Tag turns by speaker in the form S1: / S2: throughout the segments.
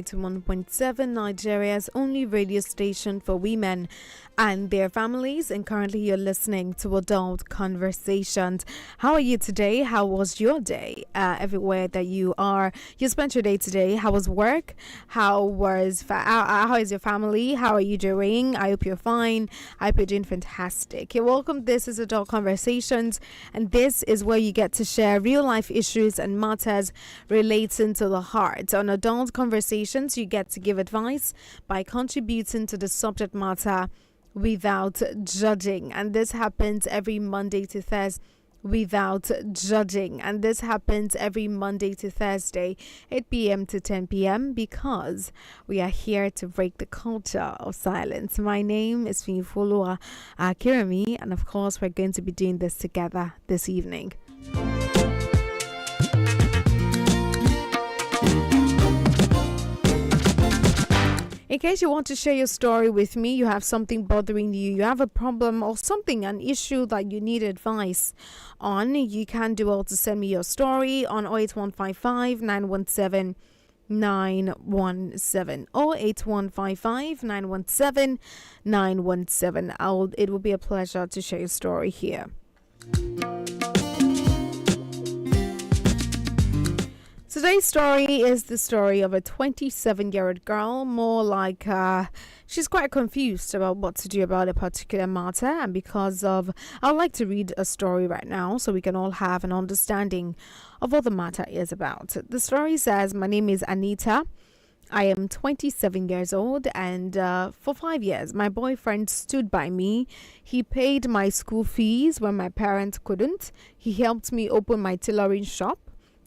S1: 91.7, Nigeria's only radio station for women and their families. And currently you're listening to Adult Conversations. How are you today? How was your day? Everywhere that you are, you spent your day today. How was work? How is your family? How are you doing? I hope you're fine. I hope you're doing fantastic. You're welcome. This is Adult Conversations, and this is where you get to share real life issues and matters relating to the heart. On Adult Conversations, you get to give advice by contributing to the subject matter without judging, and this happens every Monday to Thursday. 8 p.m. to 10 p.m. because we are here to break the culture of silence. My name is Finfolua Kirami, and of course we're going to be doing this together this evening. In case you want to share your story with me, you have something bothering you, you have a problem or something, an issue that you need advice on, you can do all to send me your story on 08155 917 917 08155 917 917. It will be a pleasure to share your story here. Today's story is the story of a 27-year-old girl, more like she's quite confused about what to do about a particular matter, and because of, I'd like to read a story right now so we can all have an understanding of what the matter is about. The story says, my name is Anita. I am 27 years old, and for 5 years, my boyfriend stood by me. He paid my school fees when my parents couldn't. He helped me open my tailoring shop.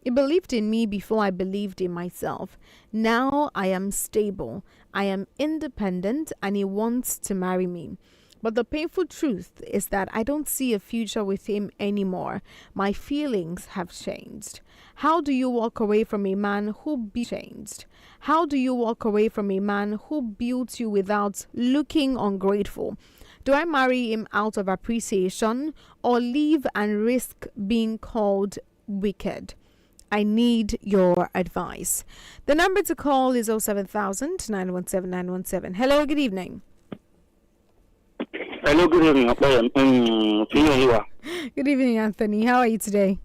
S1: He believed in me before I believed in myself. Now I am stable. I am independent, and he wants to marry me. But the painful truth is that I don't see a future with him anymore. My feelings have changed. How do you walk away from a man who changed? How do you walk away from a man who built you without looking ungrateful? Do I marry him out of appreciation or leave and risk being called wicked? I need your advice. The number to call is 07000 917 917. Hello, good evening.
S2: Hello, good evening.
S1: Good evening, Anthony. How are you today?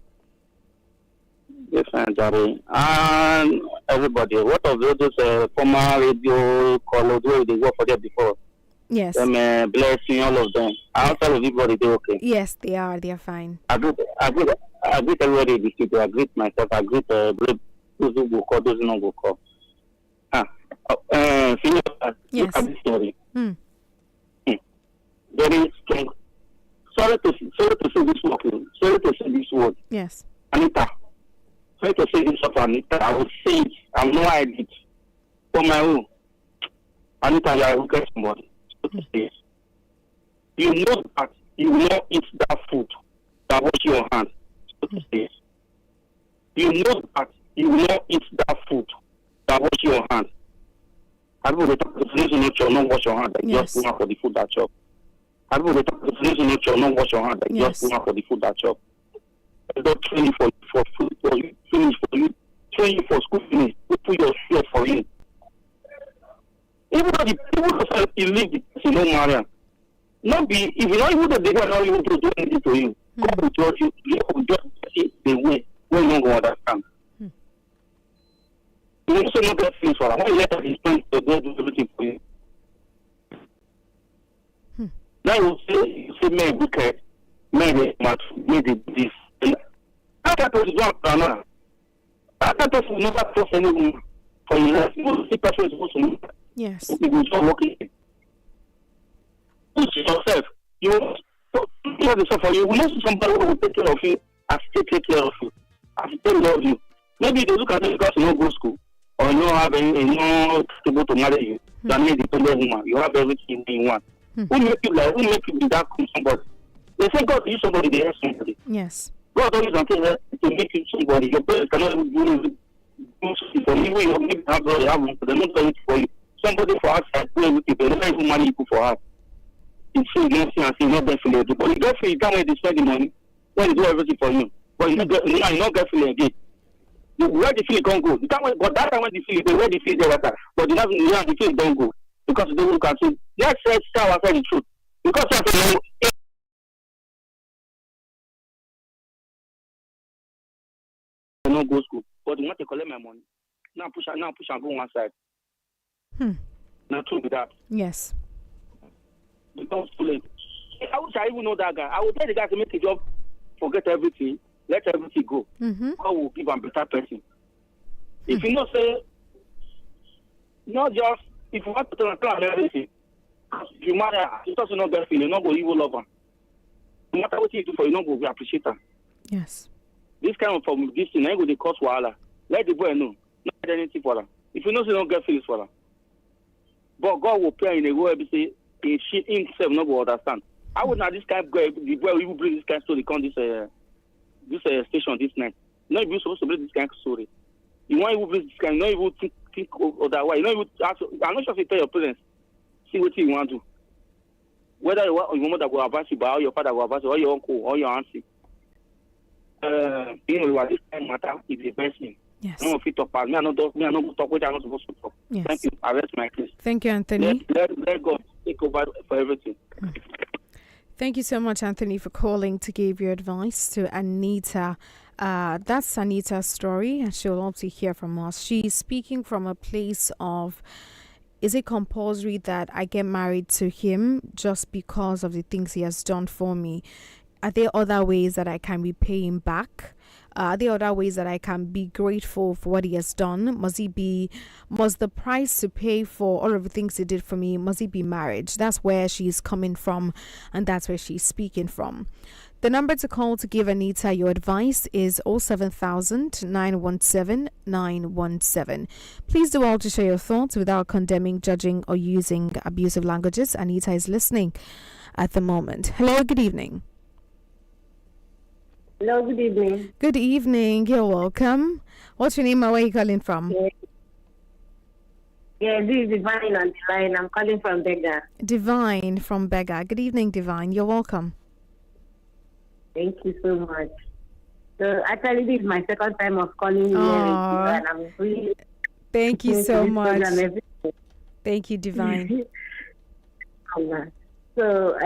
S2: Yes, I'm Jerry. And everybody, what of those former radio callers who they work for them before?
S1: Yes.
S2: Blessing all of them. Outside of everybody, they okay?
S1: Yes, they are. They are fine.
S2: I greet everybody in the studio. I greet myself. I greet those who will call, those who don't go call.
S1: Yes.
S2: Look at this story. Very strong. Sorry to say this word. Sorry to say this word.
S1: Yes.
S2: Anita. Sorry to say this of Anita. I will say it. I know I did. For my own. Anita, you are a wicked somebody. So to say it. You know that you will not eat that food that wash your hands. So to say it. You know that you will not eat that food that wash your hands. I will talk to the not wash your hands. Like
S1: yes.
S2: Just go for the food that chop. I will talk to the not wash your hands. Like
S1: yes.
S2: Just go for the food that chop. I don't train you for food for you, finish for you, train you for school finish, put your fear for you. Even though the people that you leave the person no marry. Not be if you not even the bigger not even to do anything to you. God will judge you. God will just see the way when you don't understand. You also not get things for her. Why let her explain to God do everything for you? Now you say men wicked, men mad, men this. I can't tell you another. I can't tell you never trust any woman for your life. You see person is supposed to know.
S1: Yes.
S2: You will start working. Push yourself. You have yourself for you. We not see somebody who will take care of you and still take care of you. And still love you. Maybe they look at you because you don't go to school or you don't have any, not able to marry you. You are not a dependent woman. You have everything you want. Who make you be that good somebody? They say God use somebody to help somebody.
S1: Yes.
S2: God don't use something to make you somebody. Your parents cannot even do something for you. You maybe have brother, have one, they're not doing it for you. Somebody for outside, do everything, they never even marry you for us. It's so you and say not get feeling. But you get feel you can't wait to spend the money when you do everything for you. But you not get feeling again. where the feeling can't go. But that time when the feeling, where the feeling there, but the feeling don't go because they don't can see. Let's tell ourselves the truth. Because I don't go school, but they want to collect my money. Now push and go one side. Not true with that.
S1: Yes.
S2: Because too late. I wish I even know that guy. I would tell the guy to make a job, forget everything, let everything go. God will give a better person. If you know, say, not just, if you want to plan everything, if you marry, it's also not bad feeling, not go evil love her. No matter what you do for you, not go be appreciate her.
S1: Yes.
S2: This kind of from this thing, I go the cause wahala. Let the boy know, not anything for her. If you know, say don't get feelings for her. But God will pray in a way, say, she himself not go understand. I would not this kind of guy, the boy will bring this kind of story, come this station this night. You know, if you're supposed to bring this kind of story. You want to bring this kind, you know, you think otherwise. You know, you ask, I'm not sure if you tell your parents, see what you want to do. Whether your mother will advise you, or your father will advise you, or your uncle, or your auntie. You know, this kind of matter is the best thing.
S1: Yes.
S2: I don't know if you talk about me. I don't talk what I'm not supposed to talk.
S1: Yes.
S2: Thank you. I rest my case.
S1: Thank you, Anthony.
S2: Let God take over for everything.
S1: Thank you so much, Anthony, for calling to give your advice to Anita. That's Anita's story, and she'll love to hear from us. She's speaking from a place of, is it compulsory that I get married to him just because of the things he has done for me? Are there other ways that I can repay him back? Are there other ways that I can be grateful for what he has done? Must the price to pay for all of the things he did for me, must it be marriage? That's where she's coming from, and that's where she's speaking from. The number to call to give Anita your advice is 07000 917 917. Please do all to share your thoughts without condemning, judging, or using abusive languages. Anita is listening at the moment. Hello, good evening.
S3: Hello, good evening.
S1: Good evening. You're welcome. What's your name and where are you calling from?
S3: Yeah, this is Divine on the line. I'm calling from Bega.
S1: Divine from Bega. Good evening, Divine. You're welcome.
S3: Thank you so much. So actually, this is my second time of calling you, and I'm really.
S1: Thank you so much. Thank you, Divine.
S3: So,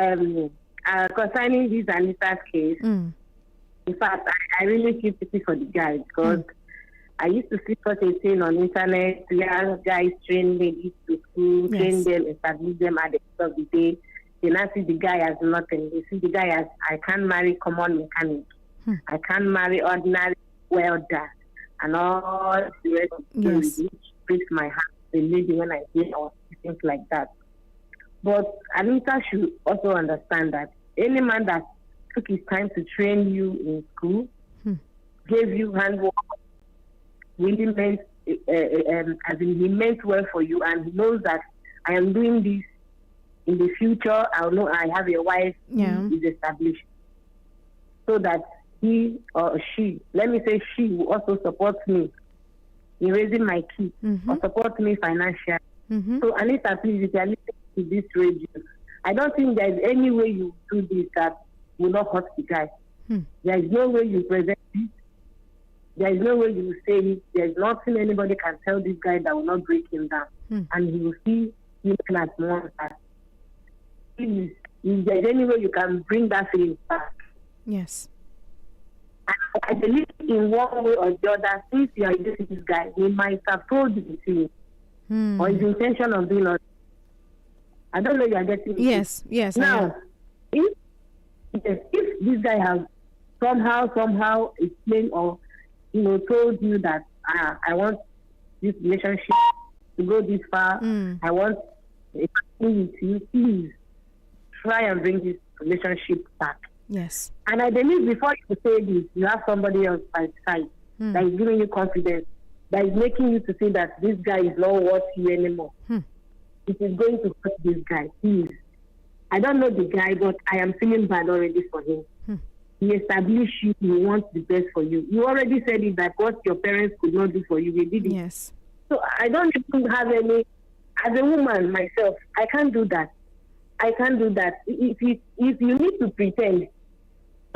S3: concerning this Anita's case, in fact, I really feel pity for the guy because I used to see such a thing on internet. Young guys train ladies to school, train them, establish them at the end of the day. They not see the guy as nothing. They see the guy as, I can't marry common mechanic. I can't marry ordinary welder. And all the rest of the story, which breaks my heart, the lady, when I hear or things like that. But Anita should also understand that any man that took his time to train you in school, gave you handwork, really meant, as in he meant well for you, and he knows that I am doing this in the future. I'll know I have a wife who is established, so that he or she, let me say she, will also support me in raising my kids or support me financially. So Anita, please, if you are listening to this radio, I don't think there is any way you do this that will not hurt the guy. There is no way you present it. There is no way you say it. There is nothing anybody can tell this guy that will not break him down. And he will see him as one. If there is any way you can bring that feeling back.
S1: Yes.
S3: I believe in one way or the other, since you are dating this guy, he might have told you the thing. Or his intention of doing it. I don't know you are getting it.
S1: Yes.
S3: Now, if this guy has somehow explained or told you that I want this relationship to go this far, I want a family with you, please try and bring this relationship back.
S1: Yes.
S3: And I believe before you say this, you have somebody else by the side that is giving you confidence, that is making you to say that this guy is not worth you anymore. It is going to hurt this guy, please. I don't know the guy, but I am feeling bad already for him. He established you, he wants the best for you. You already said it, that what your parents could not do for you, they did it.
S1: Yes.
S3: So I don't even have any, as a woman myself, I can't do that. If you need to pretend,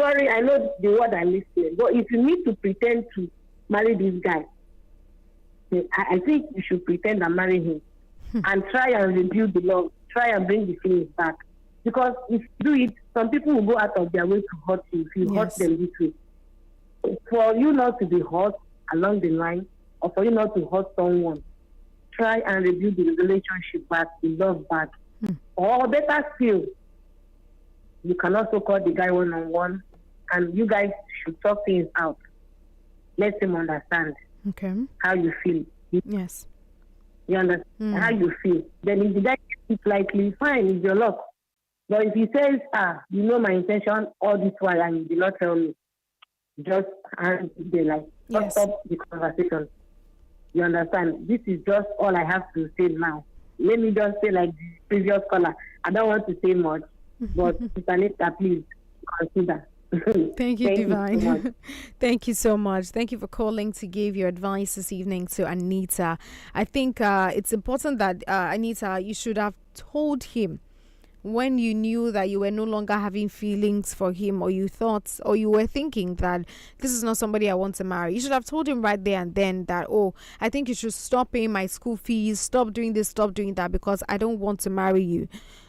S3: sorry, I know the word I'm listening, but if you need to pretend to marry this guy, I think you should pretend and marry him and try and rebuild the love, try and bring the feelings back. Because if you do it, some people will go out of their way to hurt you if you hurt them this way. For you not to be hurt along the line, or for you not to hurt someone, try and rebuild the relationship back, the love back. Or better still, you can also call the guy one-on-one, and you guys should talk things out. Let him understand how you feel.
S1: Yes.
S3: You understand how you feel. Then if the guy takes it lightly, fine, it's your luck. But if he says, you know my intention all this while and you did not tell me, just stop the conversation. You understand? This is just all I have to say now. Let me just say like the previous caller. I don't want to say much, but Sister Nita, please consider.
S1: Thank you, Divine.
S3: You
S1: Thank you so much. Thank you for calling to give your advice this evening to Anita. I think it's important that, Anita, you should have told him when you knew that you were no longer having feelings for him, or you thought, or you were thinking that this is not somebody I want to marry. You should have told him right there and then that, I think you should stop paying my school fees, stop doing this, stop doing that, because I don't want to marry you.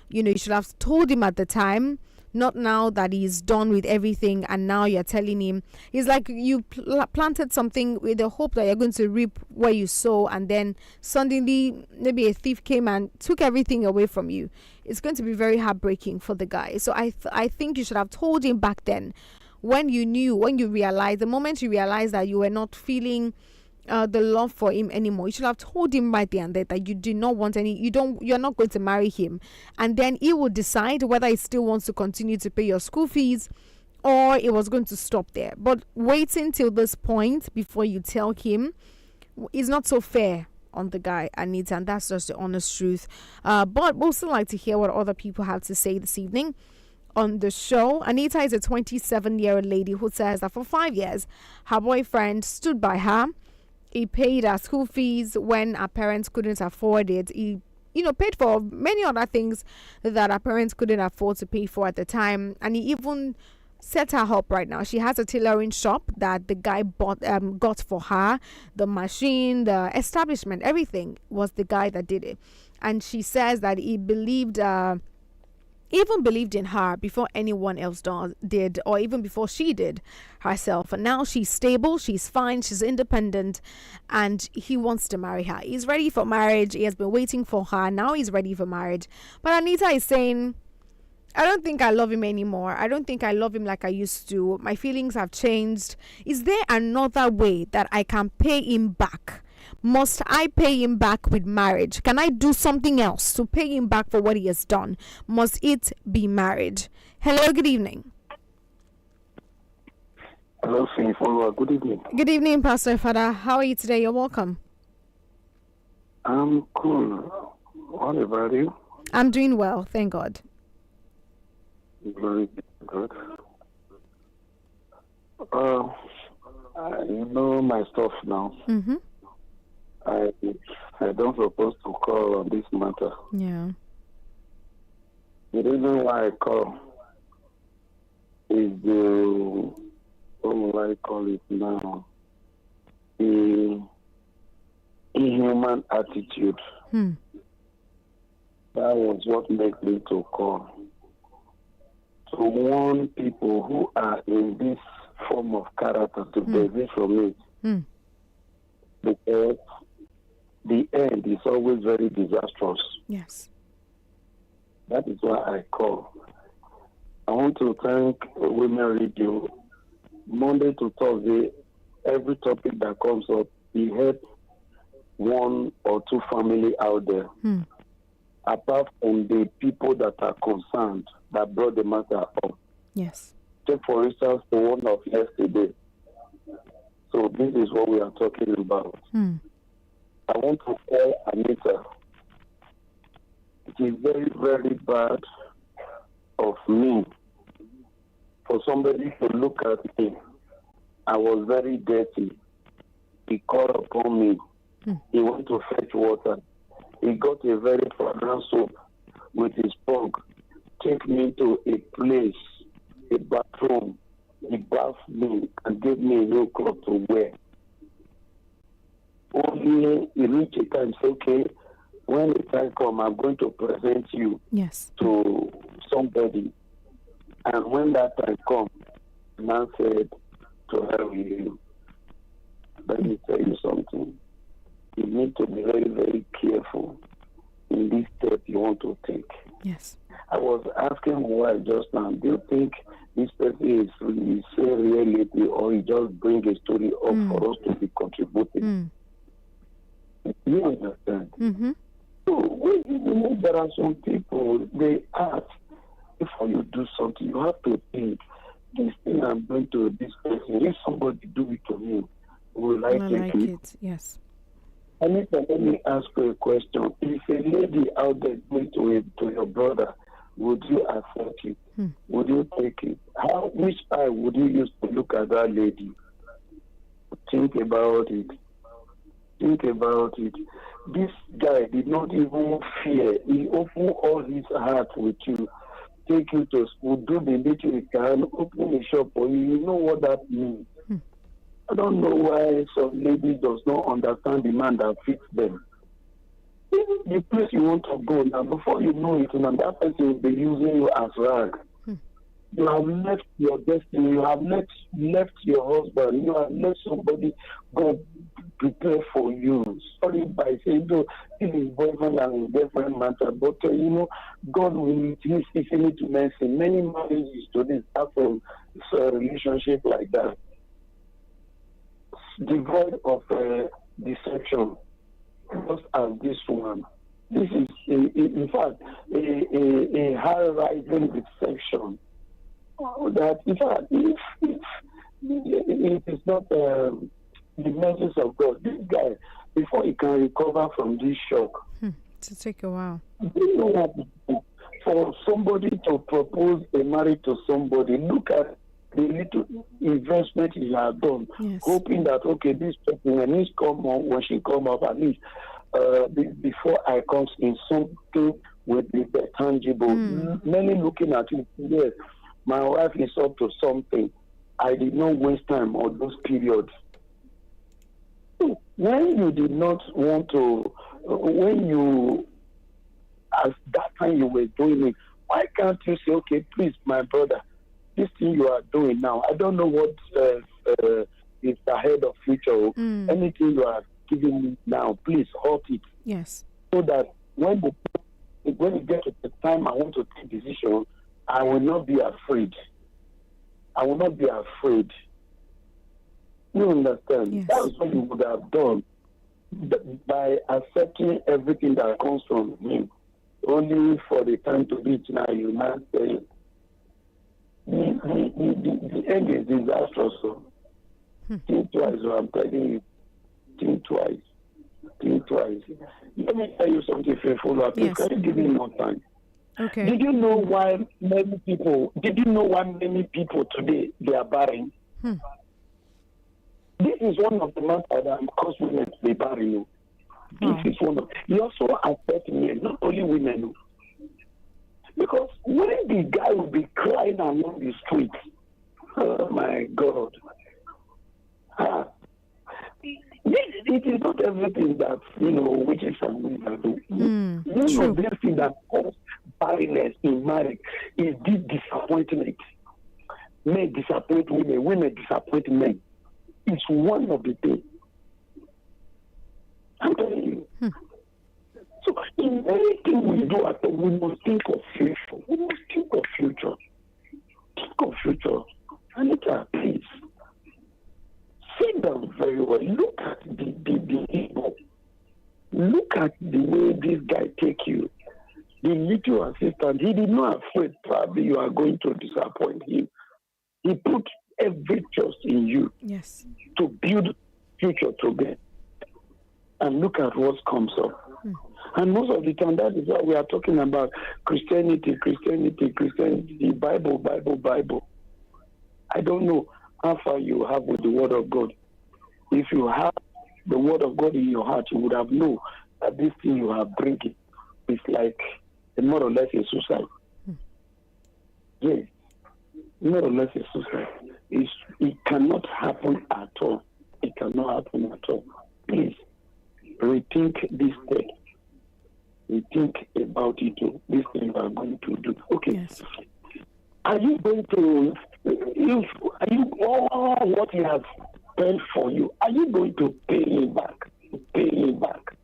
S1: You know, you should have told him at the time, not now that he's done with everything and now you're telling him. It's like you planted something with the hope that you're going to reap where you sow, and then suddenly maybe a thief came and took everything away from you. It's going to be very heartbreaking for the guy. So I think you should have told him back then, when you realized, the moment you realized that you were not feeling the love for him anymore. You should have told him right there and then that you do not want you're not going to marry him, and then he will decide whether he still wants to continue to pay your school fees or it was going to stop there. But waiting till this point before you tell him is not so fair on the guy, Anita, and that's just the honest truth. But we'll still like to hear what other people have to say this evening on the show. Anita is a 27-year-old lady who says that for 5 years her boyfriend stood by her. He paid her school fees when her parents couldn't afford it. He, paid for many other things that her parents couldn't afford to pay for at the time. And he even set her up right now. She has a tailoring shop that the guy got for her. The machine, the establishment, everything was the guy that did it. And she says that he even believed in her before anyone else did, or even before she did herself. And now she's stable, she's fine, she's independent, and he wants to marry her. He's ready for marriage. He has been waiting for her. Now he's ready for marriage. But Anita is saying, I don't think I love him anymore. I don't think I love him like I used to. My feelings have changed. Is there another way that I can pay him back? Must I pay him back with marriage? Can I do something else to pay him back for what he has done? Must it be marriage? Hello, good evening.
S2: Hello, Sinfolo. Good evening.
S1: Good evening, Pastor Father. How are you today? You're welcome.
S2: I'm cool. What about you?
S1: I'm doing well, thank God.
S2: Very good. You know my stuff now.
S1: Mm-hmm.
S2: I don't supposed to call on this matter.
S1: Yeah.
S2: The reason why I call is the, what will I call it now? The inhuman attitude. That was what made me to call. To warn people who are in this form of character to desist from it. Because the end is always very disastrous.
S1: Yes.
S2: That is why I call. I want to thank Women Radio. Monday to Thursday, every topic that comes up, we help one or two family out there. Apart from the people that are concerned, that brought the matter up.
S1: Yes.
S2: Take, for instance, the one of yesterday. So this is what we are talking about. I want to tell Anita, it is very, very bad of me for somebody to look at me. I was very dirty. He called upon me. He went to fetch water. He got a very fragrant soap with his pug. Take me to a place, a bathroom. He bathed me and gave me a new cloth to wear.
S4: only you reach a time, say, okay, when the time comes, I'm going to present you to somebody. And when that time comes, man said to her with you, let me tell you something. You need to be very, very careful in this step you want to take.
S1: Yes.
S4: I was asking my wife just now, do you think this person is say reality or he just bring a story up for us to be contributing? You understand?
S1: Mm-hmm.
S4: So when you know there are some people, they ask, before you do something, you have to think, this thing I'm going to this person, if somebody do it to me, will I take it?
S1: Yes.
S4: Anita, let me ask you a question. If a lady out there going to your brother, would you accept it? Would you take it? Which eye would you use to look at that lady? Think about it. Think about it. This guy did not even fear. He opened all his heart with you. Take you to school, do the little he can, open a shop for you. You know what that means. I don't know why some lady does not understand the man that fits them. The place you want to go now, before you know it, now that person will be using you as rag. You have left your destiny. You have left your husband. You have let somebody go prepare for you. Sorry by saying, no, this is boyfriend and girlfriend matter. But, God will use infinite mercy. Many marriages today start from a relationship like that. Devoid of deception, just as this one. This is, in fact, a high-rising deception. That, in fact, if it is not the message of God, this guy, before he can recover from this shock,
S1: to take a while.
S4: You know what? For somebody to propose a marriage to somebody, look at the little investment he has done, hoping that, okay, this person, when she come up, at least before I comes in, something will be tangible. Many looking at it, yes, my wife is up to something. I did not waste time on those periods. When you did not want to, when you, as that time you were doing it, why can't you say, okay, please, my brother, this thing you are doing now, I don't know what is ahead of future. Anything you are giving me now, please halt it.
S1: Yes.
S4: So that when you get to the time I want to take decision, I will not be afraid. I will not be afraid. You understand?
S1: Yes.
S4: That's what you would have done by accepting everything that comes from him. Only for the time to reach now, you now say, the end is disastrous. So think twice, so I'm telling you. Think twice. Think twice. Let me tell you something, faithful. Please, can you give me more time?
S1: Okay.
S4: Did you know why many people today, they are barren? This is one of the matters that cause women to be barren. This is one of. It also affects men, not only women. Because when the guy will be crying along the street, oh my God. It is not everything that, witches and women do. One of the things that causes barrenness in marriage is this disappointment. Men disappoint women, women disappoint men. It's one of the things. I'm telling you. So in anything we do at all, we must think of future. We must think of future. Think of future. Anita, please. Sit down very well. Look at the evil. Look at the way this guy take you. The little assistant, he did not afraid probably you are going to disappoint him. He put every trust in you to build future together. And look at what comes up. And most of the time, that is what we are talking about. Christianity, Bible. I don't know how far you have with the Word of God. If you have the Word of God in your heart, you would have known that this thing you are bringing is like more or less a suicide. Yes, more or less a suicide. It cannot happen at all. It cannot happen at all. Please, rethink this thing. Rethink about it. This thing you are going to do. Okay.
S1: Yes.
S4: Are you going to, all what he has spent for you, are you going to pay him back? Pay him back.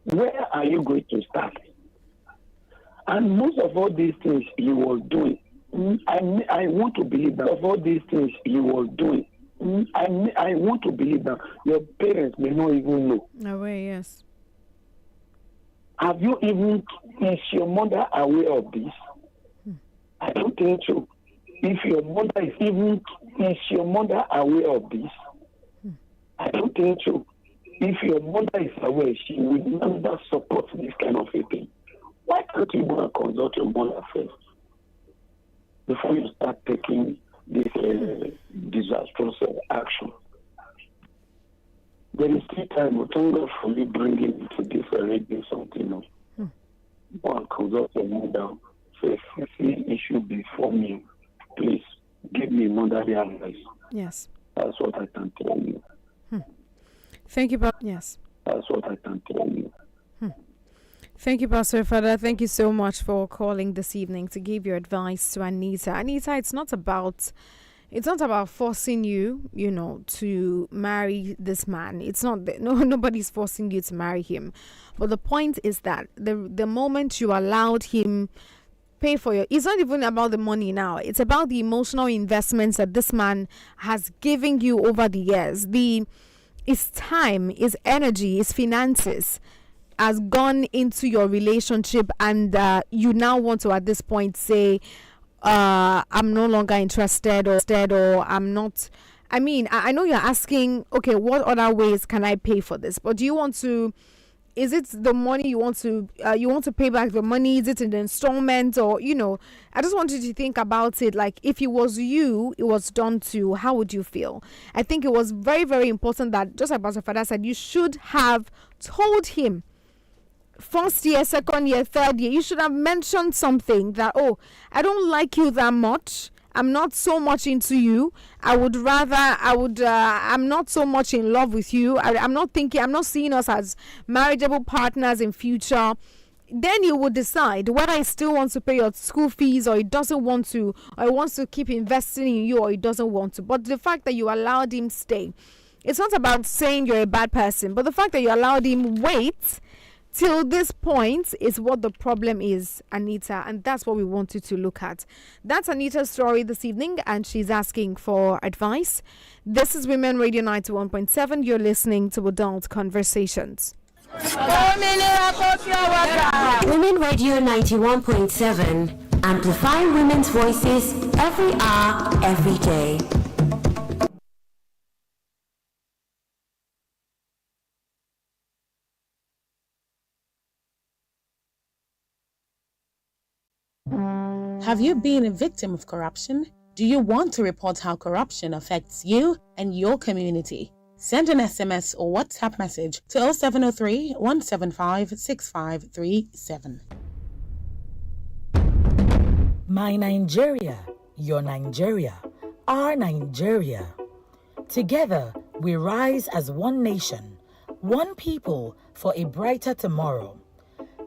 S4: Where are you going to start? And most of all these things he was doing, I want to believe that of all these things he was doing, I want to believe that your parents may not even know.
S1: Away, yes.
S4: Have you even, is your mother aware of this? I don't think so. If your mother is your mother aware of this? I don't think so. If your mother is aware, she would never support this kind of a thing. Why can't you go and consult your mother first before you start taking this disastrous action? There is still time. But thank God for me bringing it to this radio something else. Go and consult your mother first. See issue before me. Please give me motherly advice.
S1: Yes.
S4: That's what I can tell you.
S1: Thank you, yes.
S4: That's what I can tell you.
S1: Thank you, Pastor Father. Thank you so much for calling this evening to give your advice to Anita. Anita, it's not about forcing you, to marry this man. It's not nobody's forcing you to marry him. But the point is that the moment you allowed him pay for it's not even about the money now. It's about the emotional investments that this man has given you over the years. His time, his energy, his finances has gone into your relationship, and you now want to at this point say, I'm no longer interested, or I'm not. I mean, I know you're asking, okay, what other ways can I pay for this? But do you want to, is it the money you want to pay back the money? Is it an installment? Or, I just wanted you to think about it. Like, if it was you, it was done to, how would you feel? I think it was very, very important that, just like Pastor Father said, you should have told him, first year, second year, third year, you should have mentioned something that, I don't like you that much. I'm not so much into you. I'm not so much in love with you. I'm not seeing us as marriageable partners in future. Then you would decide whether he still wants to pay your school fees, or he doesn't want to, or he wants to keep investing in you, or he doesn't want to. But the fact that you allowed him stay, it's not about saying you're a bad person, but the fact that you allowed him wait till this point is what the problem is, Anita, and that's what we wanted to look at. That's Anita's story this evening, and she's asking for advice. This is Women Radio 91.7. You're listening to Adult Conversations.
S5: Women Radio 91.7, amplifying women's voices every hour, every day.
S6: Have you been a victim of corruption? Do you want to report how corruption affects you and your community? Send an SMS or WhatsApp message to 0703 175 6537.
S7: My Nigeria, your Nigeria, our Nigeria. Together, we rise as one nation, one people for a brighter tomorrow.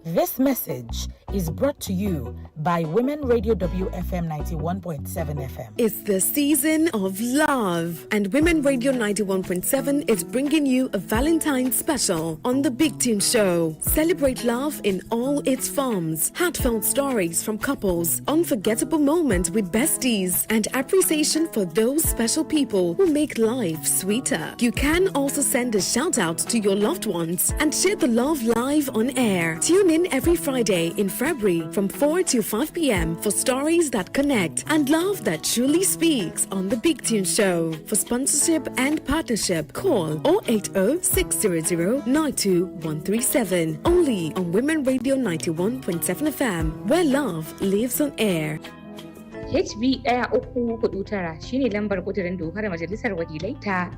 S7: This message is brought to you by Women Radio WFM 91.7 FM.
S8: It's the season of love, and Women Radio 91.7 is bringing you a Valentine's special on the Big Tune Show. Celebrate love in all its forms, heartfelt stories from couples, unforgettable moments with besties, and appreciation for those special people who make life sweeter. You can also send a shout out to your loved ones and share the love live on air. Tune in every Friday in February from 4 to 5 p.m. for stories that connect and love that truly speaks on the Big Tune Show. For sponsorship and partnership, call 080-600-92137. Only on Women Radio 91.7 FM, where love lives on air.
S9: HB 1349 shine lambar kudirin dokar majalisar wakilai ta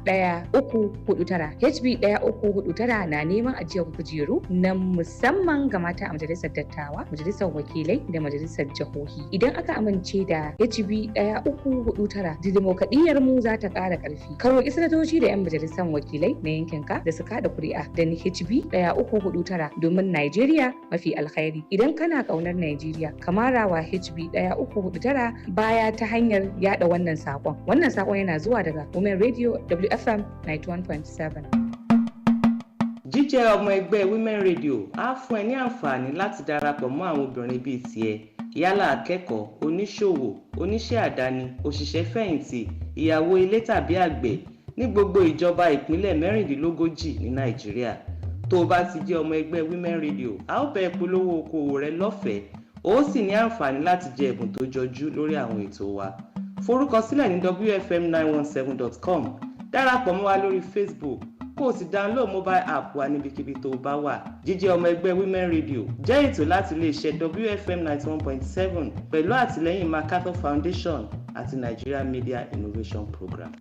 S9: 1349. HB 1349 na neman ajiyar kujeru na musamman ga mata a majalisar dattawa, majalisar wakilai da majalisar jihohi. Idan aka amince da HB 1349, dimokuraɗiyyar mu za ta ƙara ƙarfi. Ka roƙi sanatoci da 'yan majalisar wakilai na yankinka da su kada kuri'a da HB 1349 domin Najeriya mafi alkhairi. Idan kana ƙaunar Najeriya, kamarawa HB 1349 baya ta hanyar yada wannan sakon. Wannan sakon yana zuwa daga Women Radio WFM 91.7.
S10: Jíjẹ́ ọmọ ẹgbẹ́ Women Radio á fún ẹ ní àǹfààní láti darapọ̀ mọ́ àwọn obìnrin bíi tiẹ̀, yálà akẹ́kọ̀ọ́, oníṣòwò, oníṣẹ́ àdáni, òṣìṣẹ́ fẹ̀yìntì, ìyàwó ilé tàbí àgbẹ̀ ní gbogbo ìjọba ìpínlẹ̀ 36 ní Nàìjíríà. Tó o bá ti jẹ́ ọmọ ẹgbẹ́ Women Radio, a ó bẹ̀ polówó okòwò rẹ lọ́fẹ̀ẹ́, ó sì ní àǹfààní láti jẹ ẹ̀bùn tó jọjú lórí àwọn ètò wa. Forúkọsílẹ̀ ní wfm917.com, darapọ̀ mọ́ wa lórí Facebook, kó o sì download mobile app wa níbikíbi tó o bá wà. Jíjẹ́ ọmọ ẹgbẹ́ Women Radio jẹ́ ètò láti iléeṣẹ́ WFM 91.7 pẹ̀lú àtìlẹ́yìn MacArthur Foundation àti Nigeria Media Innovation Program.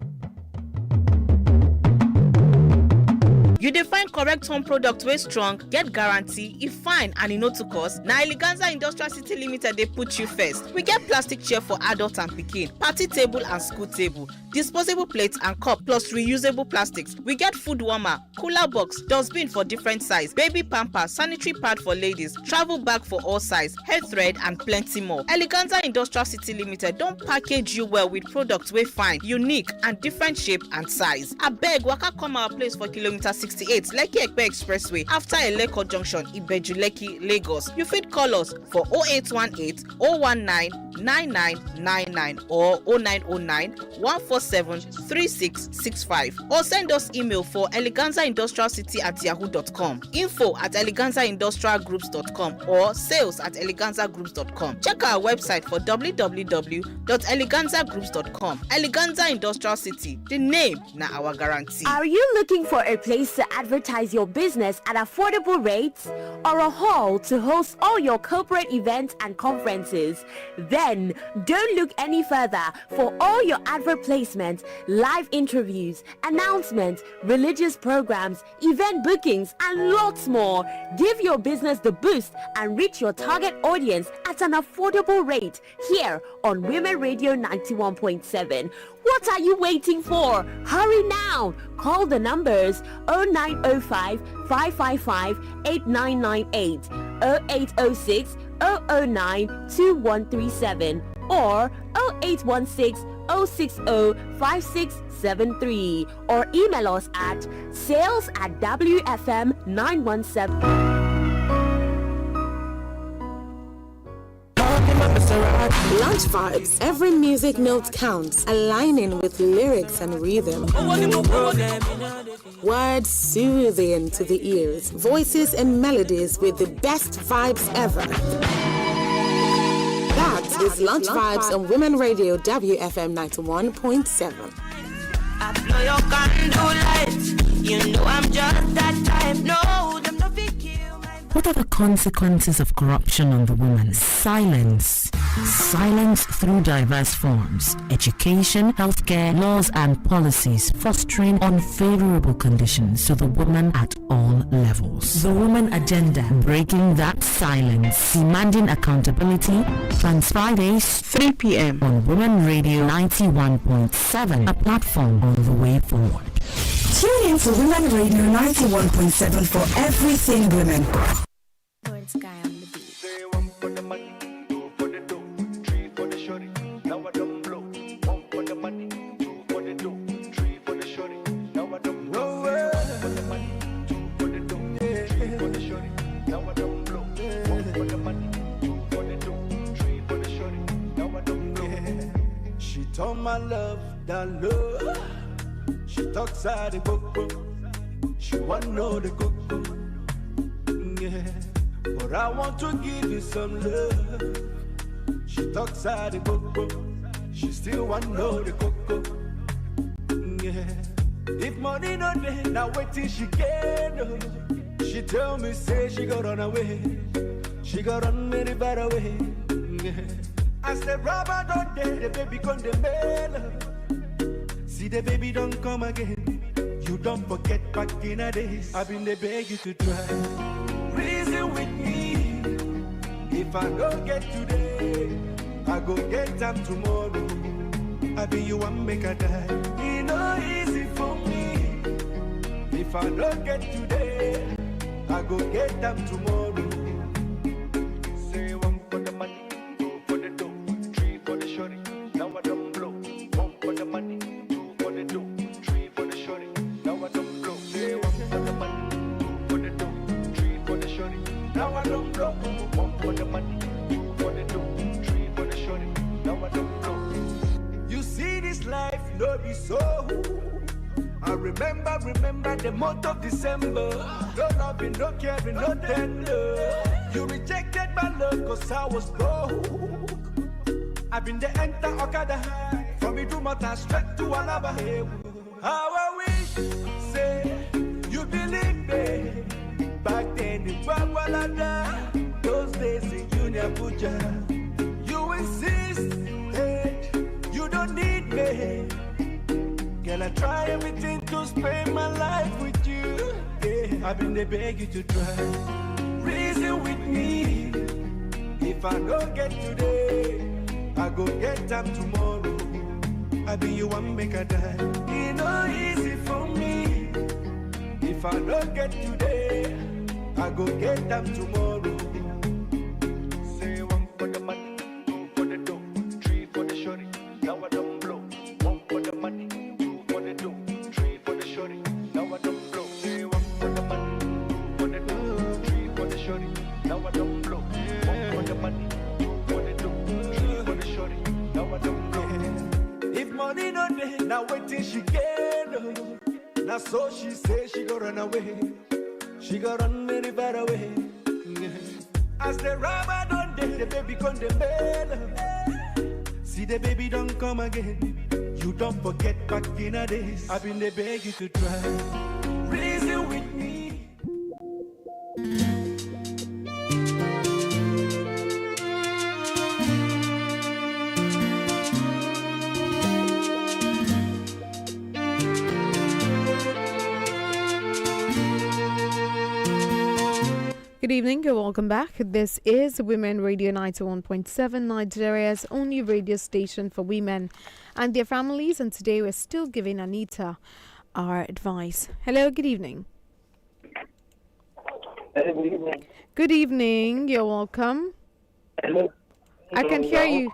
S11: You define correct home product wey strong, get guarantee, e fine and e no too cost. Na Eleganza Industrial City Limited dey put you first. We get plastic chair for adult and pikin, party table and school table, disposable plates and cup plus reusable plastics. We get food warmer, cooler box, dustbin for different size, baby pamper, sanitary pad for ladies, travel bag for all size, hair thread and plenty more. Eleganza Industrial City Limited don package you well with products wey fine, unique and different shape and size. Abeg waka come our place for kilometer 68 Lekki Ekpe Expressway after Eleko Junction, Ibeju Lekki, Lagos. You fit call us for 0818 019 9999 or 0909 147 3665 or send us email for eleganzaindustrialcity@yahoo.com, info@eleganzaindustrialgroups.com or sales@eleganzagroups.com. Check our website for www.eleganzagroups.com. Eleganza Industrial City, the name na our guarantee.
S5: Are you looking for a place to advertise your business at affordable rates or a hall to host all your corporate events and conferences? Then don't look any further for all your advert placements, live interviews, announcements, religious programs, event bookings, and lots more. Give your business the boost and reach your target audience at an affordable rate here on Women Radio 91.7. What are you waiting for? Hurry now! Call the numbers 0905 555 8998, 0806 009 2137 or 0816 060 5673 or email us at sales@wfm917.
S12: Lunch Vibes. Every music note counts, aligning with lyrics and rhythm. Words soothing to the ears, voices and melodies with the best vibes ever. That is Lunch Vibes on Women Radio WFM 91.7.
S13: I blow your candle light. You know I'm just that type. No, them no big kill.
S14: What are the consequences of corruption on the woman? Silence. Silence through diverse forms. Education, healthcare, laws and policies fostering unfavorable conditions to the woman at all levels. The Woman Agenda, breaking that silence, demanding accountability. Trans Fridays, 3 p.m. on Women Radio 91.7, a platform on the way forward.
S15: Tune in to Women Radio 91.7 for everything women.
S16: Lawrence Guy on the beat.
S17: Say one for the money, two for the dough, three for the shorty. Now I don't blow. One for the money, two for the dough, three for the shorty. Now I don't blow. One for the money, two for the dough, three for the shorty. Now I don't blow. One for the money, two for the dough, three for the shorty. Now I don't blow. She told my love that love. She talks out the cocoa. She want know the cocoa. Yeah. But I want to give you some love. She talks out the cocoa. She still want know the cocoa. Yeah. If money no day, now wait till she get no. She tell me say she got run away. She got run many bad away. Yeah. As the rubber don't day, the baby come the mail. See the baby don't come again. You don't forget back in the days. I've been the beg you to try. Reason with me. If I don't get today, I go get them tomorrow. I be you one make a die. It no easy for me. If I don't get today, I go get them tomorrow. Say one for the money, two for the dough, three for the shorty. Now I don't blow. One for the money, two for the dough, three for the shorty. Now I don't blow. Say one for the money, two for the dough, three for the shorty. Now I don't blow. One for the money, two for the dough, three for the shorty. Now I don't blow. You see this life, no be so. I remember the month of December. No loving, no caring, no tender. You rejected my love cause I was broke. I've been the enter Okada. From me to Mata straight to Alaba. How I wish, say, you believe me. Back then in Wagwalada. Those days in Junior Puja. You insist, hey, you don't need me. Girl, I try everything to spend my life with you. Yeah, I've been the beg you to try. Reason with me. If I don't get today, I go get them tomorrow. I be you one make a die. It no easy for me. If I don't get today, I go get them tomorrow. Say one for the money, two for the dough, three for the shorty. Now I don't blow. One for the money. Now I don't blow. Say one for the money, two for the dough, three for the shorty. Now I don't blow. One for the money, two for the dough, three for the shorty. Now I don't blow. If money no day, now wait till she get. Now so she say she go run away. She go run very far away. As the rubber don't day, the baby come the bell. See the baby don't come again. You don't forget back in the days. I've been the beg you to try. Reason with me.
S1: Good evening and welcome back. This is Women Radio 91.7, Nigeria's only radio station for women and their families. And today we're still giving Anita our advice. Hello, good evening.
S4: Hello, good evening.
S1: Good evening, you're welcome.
S4: Hello.
S1: I can hear you.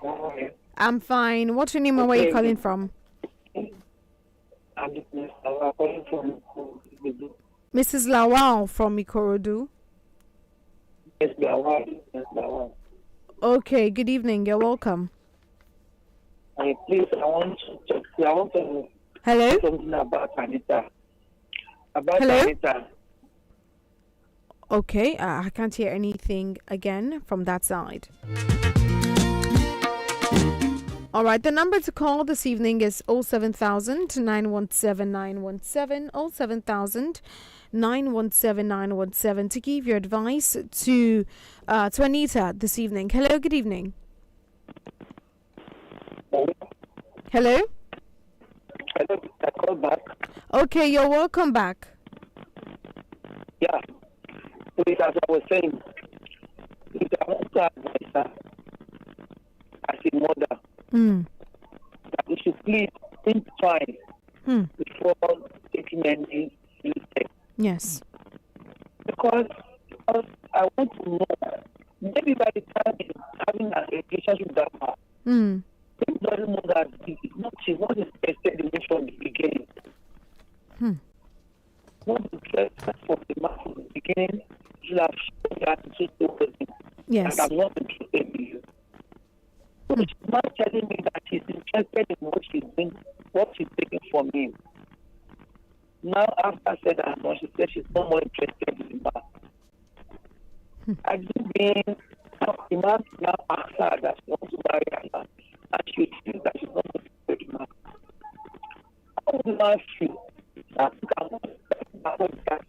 S1: I'm fine. What's your name and where are you calling from?
S4: I'm calling from
S1: Mrs. Lawal from Ikorodu.
S4: Yes, Lawal. Yes, Lawal.
S1: Okay, good evening. You're welcome.
S4: Please, I want to
S1: Hello?
S4: say something about Anita.
S1: Hello?
S4: Anita.
S1: Okay, I can't hear anything again from that side. All right, the number to call this evening is 07000 917 917 07000 917 917 to give your advice to Anita this evening. Hello, good evening. Hello?
S4: Hello, I call back.
S1: Okay, you're welcome back.
S4: Yeah. Please, as I was saying, please, I want to advise her as a mother that we should please think twice before taking any step.
S1: Yes.
S4: Because I want to know, maybe by the time he's having a relationship with that man, he doesn't know that she's not interested in him from the beginning. Not interested from the man from the beginning. You have shown that attitude towards him.
S1: Yes.
S4: And I'm not interested in you. So she's not telling me that she's interested in what she's doing, what she's taking from him. Now, after I said that, she said she's no more interested in the man. I just been, the man now asked her that she wants to marry her, and she feels that she's not interested in the man. How would the man feel?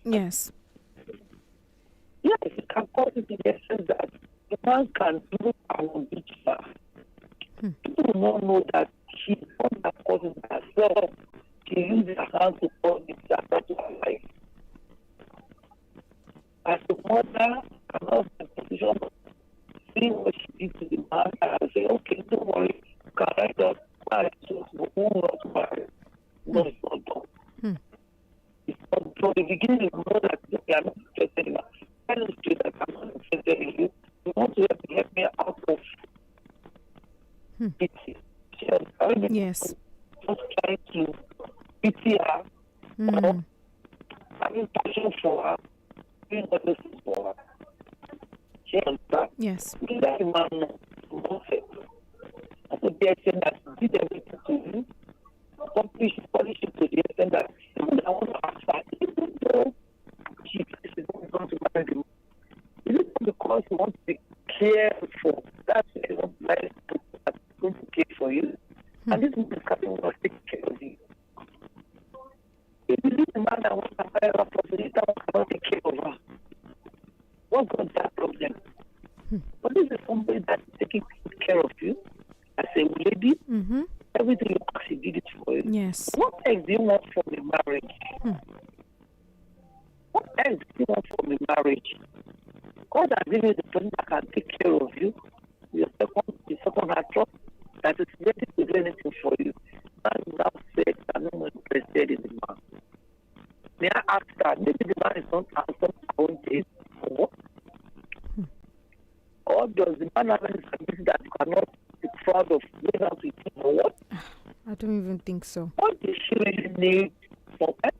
S1: Yes.
S4: Yes, it can cause it in the sense that the man can do and beat her. people will not know that she's not that causing herself. She uses her hands to cause disaster to her life. As a mother, I'm not in a position of seeing what she did to the man, and I say, okay, don't worry, you can write up why so who not marry. No, it's not done. It's not from the beginning, you know that okay, I'm not interested in that. Tell us straight that I'm not interested in you. You want to help me out of pity.
S1: Yes.
S4: Just trying to pity her, or having passion for her, doing what this is for her. She understands.
S1: Yes.
S4: Give that man no it. I said, the extent that she did everything to you, punish it to the extent that even I want to ask her, even though she is going to marry you, is it because you want to be careful? That's why you want to marry people that's going to care for you. And this is coming to take care of you. If you leave the man that wants to marry her for the that cannot take care of her, what's got that problem? But this is somebody that's taking good care of you as a lady. Everything you ask, she did it for you.
S1: Yes.
S4: What else do you want from the marriage? What else do you want from the marriage? God has given you the person that can take care of you. Your second heart trust that is ready to do anything for you. And now said, I'm not interested in the man. May I ask that maybe the man is not handsome talented or what? Or does the man have any ability that you cannot be proud of going out with him or what?
S1: I don't even think so.
S4: What does she really need from her?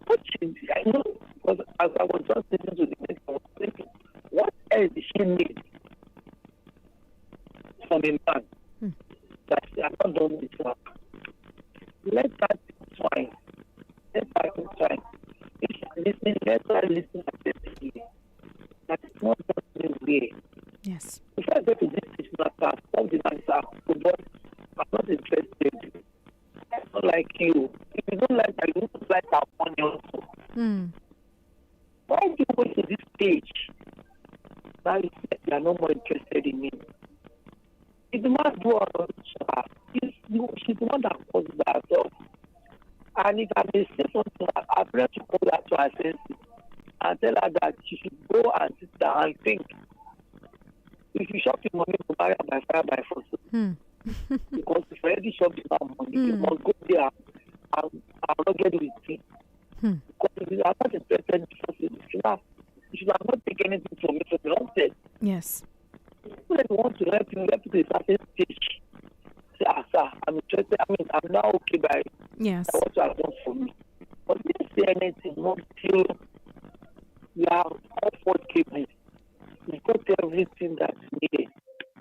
S4: I know, because as I was just listening to the message, I was thinking, what else does she need from a man that she has not done this work? Let that be fine. Let that be fine. If she's listening, let her listen attentively. That is not just the way.
S1: Yes.
S4: If I go to this station after, all the nights are but I'm not interested. I don't like you. If you don't like that, you don't like our money also. Why do you go to this stage? Now you say you are no more interested in me. If the man do all of she's the one that caused by herself. And if I may say something, I pray to call her to her senses and tell her that she should go and sit down and think. If you shop your money to marry her by fire by force, because if you already shop your money, you must go there and not get with it. Because if you are not interested in something, you should have not taken anything from me for the long term.
S1: Yes.
S4: People that want to help you to a certain stage. Say, sir, I'm interested. I'm now okay by what you have done for me. But didn't say anything, not till you have all cables. You got everything that's needed.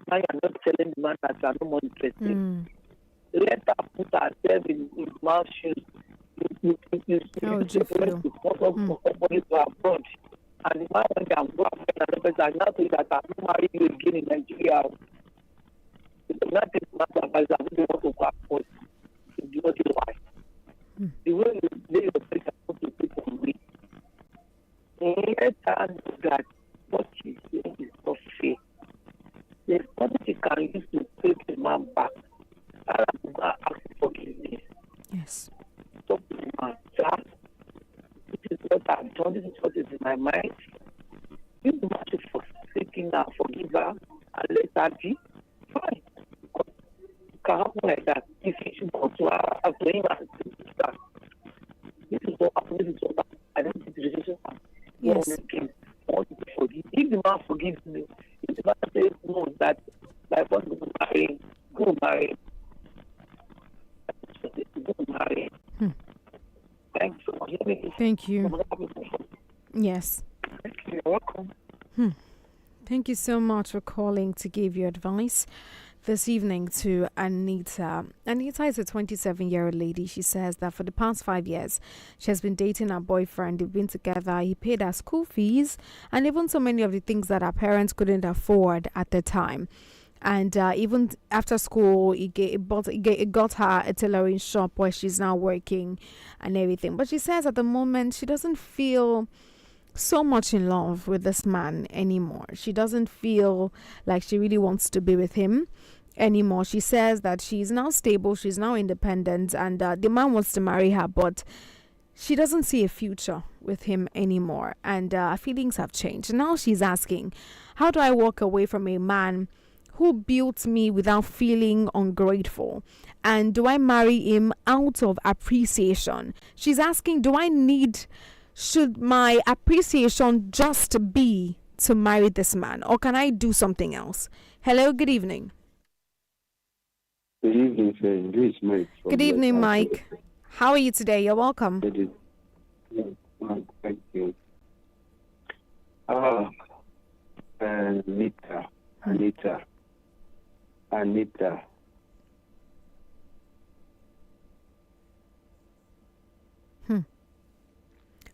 S4: Now you're not telling the man that you're no more interested. Let her put herself in man's shoes.
S1: How would you feel?
S4: Somebody to abroad. And the man went and go after another person. And now say that I'm not marrying you again in Nigeria. It's not this matter, but I don't want to go abroad. Do you know why? The way you lay your face and to people on me. Let her know that what she's doing is not fair. There's nothing she can use to take the man back. I am not asking for forgiveness.
S1: Yes.
S4: Talk to the man, sir. This is what I've done. This is what is in my mind. If the man should forsaking her, forgive her, and let her be, fine. Because it can happen like that. If you should go to her, after him, and say, this is what happened, this is what happened. I don't think the relationship
S1: Yes.
S4: If the man forgives me, if the man says no, that my husband will marry, go marry. Go marry. Thanks so much.
S1: Thank you. Yes.
S4: You're welcome.
S1: Thank you so much for calling to give your advice this evening to Anita. Anita is a 27-year-old lady. She says that for the past 5 years, she has been dating her boyfriend. They've been together. He paid her school fees and even so many of the things that her parents couldn't afford at the time. And even after school, it got her a tailoring shop where she's now working and everything. But she says at the moment, she doesn't feel so much in love with this man anymore. She doesn't feel like she really wants to be with him anymore. She says that she's now stable, she's now independent, and the man wants to marry her, but she doesn't see a future with him anymore, and feelings have changed. Now she's asking, how do I walk away from a man who built me without feeling ungrateful? And do I marry him out of appreciation? She's asking, should my appreciation just be to marry this man, or can I do something else? Hello, good evening.
S4: Good evening, sir. This is Mike.
S1: Good evening, Mike. How are you today? You're welcome.
S4: Thank you. Anita.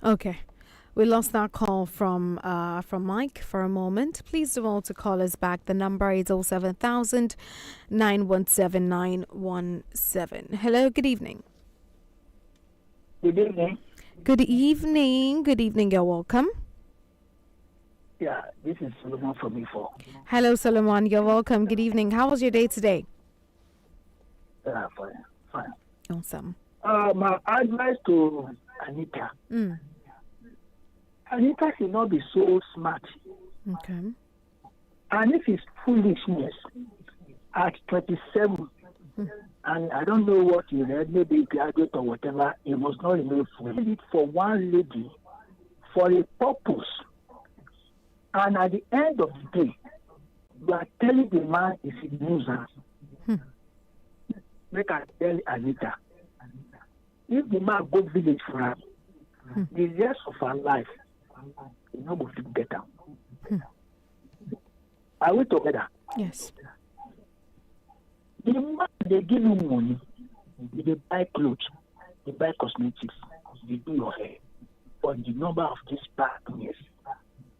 S1: Okay. We lost that call from Mike for a moment. Please do all to call us back. The number is 07000 917 917. Hello, good evening.
S18: Good evening.
S1: Good evening. Good evening. You're welcome.
S18: Yeah, this is Solomon from Ifo.
S1: Hello, Solomon. You're welcome. Good evening. How was your day today?
S18: Fine.
S1: Awesome.
S18: My advice to Anita. Anita should not be so smart.
S1: Okay.
S18: And if it's foolishness at 27, and I don't know what you read, maybe graduate or whatever, it must not remain foolish. It for one lady for a purpose. And at the end of the day, you are telling the man is a loser. Make I tell Anita, if the man go village for her, the rest of her life, you know, will get better. Are we together?
S1: Yes.
S18: The man, they give you money, they buy clothes, they buy cosmetics, they do your hair. But the number of these partners,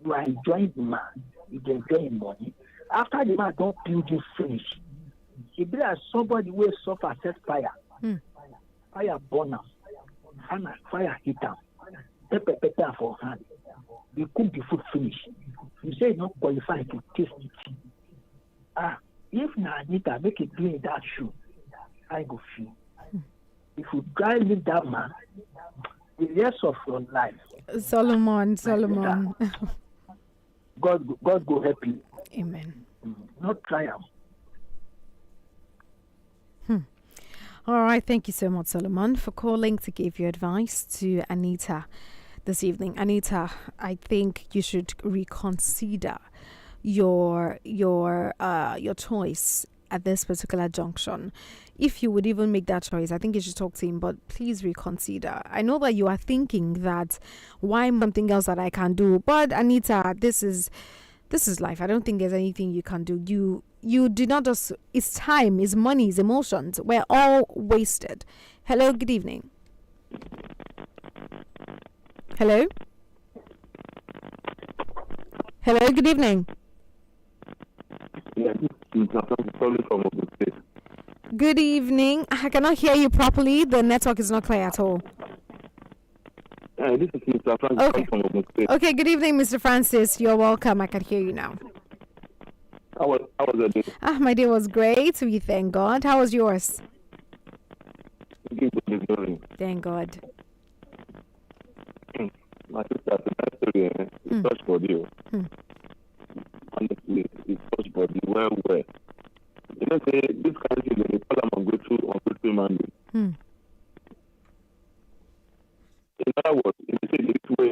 S18: you are enjoying the man, you are enjoying money. After the man don't build you finish, it be like somebody will suffer set fire. Fire burn am, fire hit am, pepper for hand. You cook the food finish. You say you not qualified to taste it. If na Anita make it be in that shoe, I go feel. If you try leave that man, the rest of your life.
S1: Solomon.
S18: God go help you.
S1: Amen.
S18: Not try am.
S1: All right. Thank you so much, Solomon, for calling to give your advice to Anita this evening. Anita, I think you should reconsider your choice at this particular junction. If you would even make that choice, I think you should talk to him, but please reconsider. I know that you are thinking that why something else that I can do, but Anita, this is life. I don't think there's anything you can do. You did not just, it's time, it's money, it's emotions. We're all wasted. Hello, good evening. Hello, good evening. Good evening. I cannot hear you properly. The network is not clear at all.
S2: This is Mr. Francis from Ogun State.
S1: Okay, good evening, Mr. Francis. You're welcome. I can hear you now.
S2: How was your day?
S1: My day was great. We thank God. How was yours? Thank God.
S2: My sister, the story is touch body. Honestly, it's touch body well. You know, say this country, they call them go through Monday. In other words, if you say this way,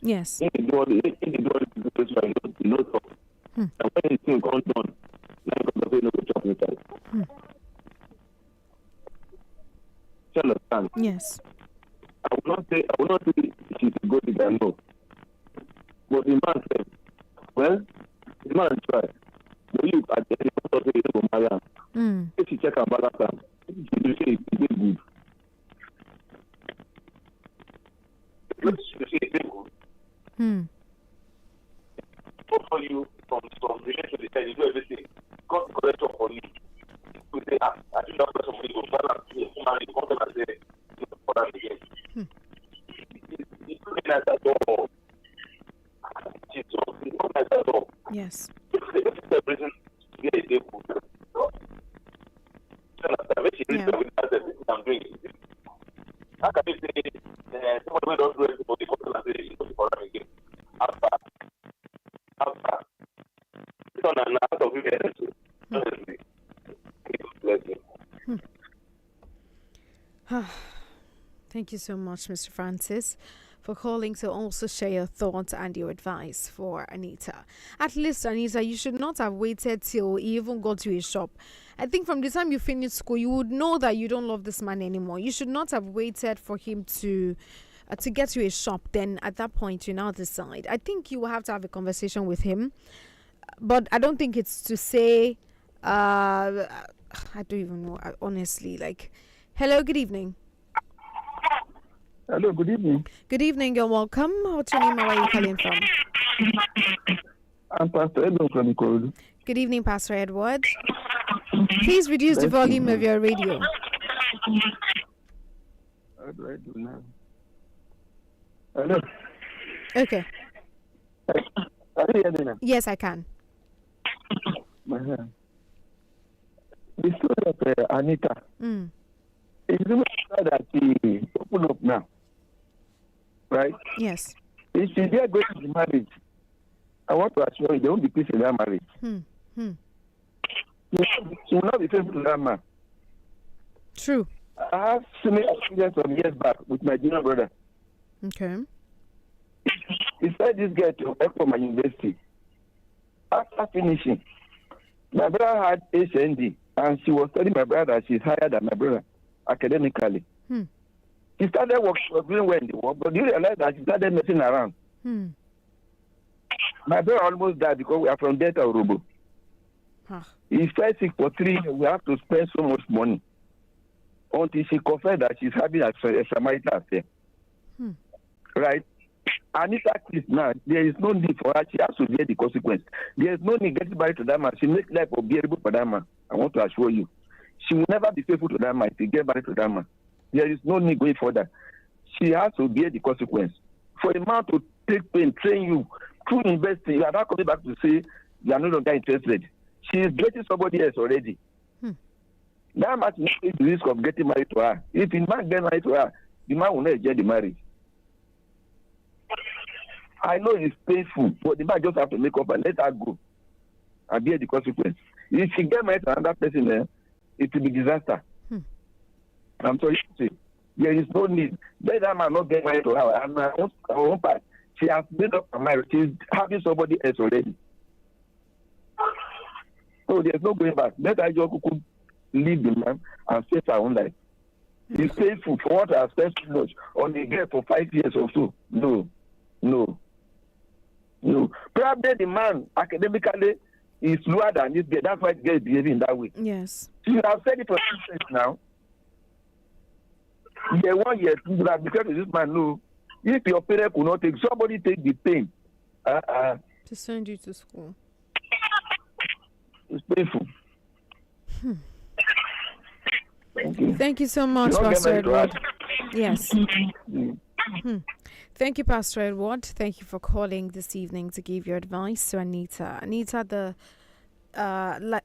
S1: yes.
S2: In the door, you know, talk. And when you think on done, like the way no go chop inside. You understand?
S1: Yes.
S2: I will not say she's a good digger, no. But the man said, well, the man tried. But you at the end of the day, you marry him. If you check her balance time, you say it's good. You say it's good. For you from the relation to the you do everything. God correct you for you. You say, I think that person will go balance to marry, come and say, for that again. myself up.
S1: Yes.
S2: It's a reason to get a day food.
S1: Yeah.
S2: I'm doing it. How can you say somebody don't do anything for the couple and say you don't for them again? After. It's on an out of you. Honestly. Bless you.
S1: Thank you so much, Mr. Francis, for calling to also share your thoughts and your advice for Anita. At least, Anita, you should not have waited till he even got to his shop. I think from the time you finished school, you would know that you don't love this man anymore. You should not have waited for him to get to his shop. Then at that point, you now decide. I think you will have to have a conversation with him. But I don't think it's to say, I don't even know, honestly. Like, hello, good evening.
S4: Hello, good evening.
S1: Good evening, you're welcome. What's your name and where are you calling from?
S4: I'm Pastor Edward from Ikorodu.
S1: Good evening, Pastor Edward. Please reduce the volume of your radio.
S4: How do I do now? Hello?
S1: Okay.
S4: Are you hearing me now?
S1: Yes, I can.
S4: The story of Anita. It's really sad that she opened up now. Right?
S1: Yes.
S4: If she dare go to the marriage, I want to assure you there won't be peace in that marriage. She will not be faithful to that man.
S1: True.
S4: I have similar experience some years back with my junior brother.
S1: Okay.
S4: He said this girl to work for my university. After finishing, my brother had HND, and she was telling my brother that she's higher than my brother academically. She started working, was doing well in the work, but you realize that she started messing around. My brother almost died because we are from Delta Urobo. He fell sick for 3 years. We have to spend so much money until she confessed that she's having a Samaritan affair. Right? Anita case now, there is no need for her. She has to bear the consequence. There is no need getting married to that man. She makes life unbearable for that man. I want to assure you. She will never be faithful to that man if you get married to that man. There is no need going further. She has to bear the consequence. For a man to take pain, train you, through investing, you are not coming back to say you are no longer interested. She is dating somebody else already. That man is not the risk of getting married to her. If the man gets married to her, the man will not enjoy the marriage. I know it's painful, but the man just have to make up and let her go and bear the consequence. If she get married to another person, it will be disaster. I'm sorry to say. There is no need. Let that man not get married to her. And her own part, she has made up her marriage. She's having somebody else already. So there's no going back. Let her just leave the man and face her own life. It's painful for what I have spent so much on the girl for 5 years or so. No. Probably the man academically is lower than this girl. That's why the girl is behaving that way.
S1: Yes.
S2: You have said it for 2 years now. The 1 year, you have because this man know if your parent could not take, somebody take the pain.
S1: To send you to school.
S2: It's painful.
S1: Thank you so much, Pastor Edward. Yes. Thank you, Pastor Edward. Thank you for calling this evening to give your advice to Anita. Anita,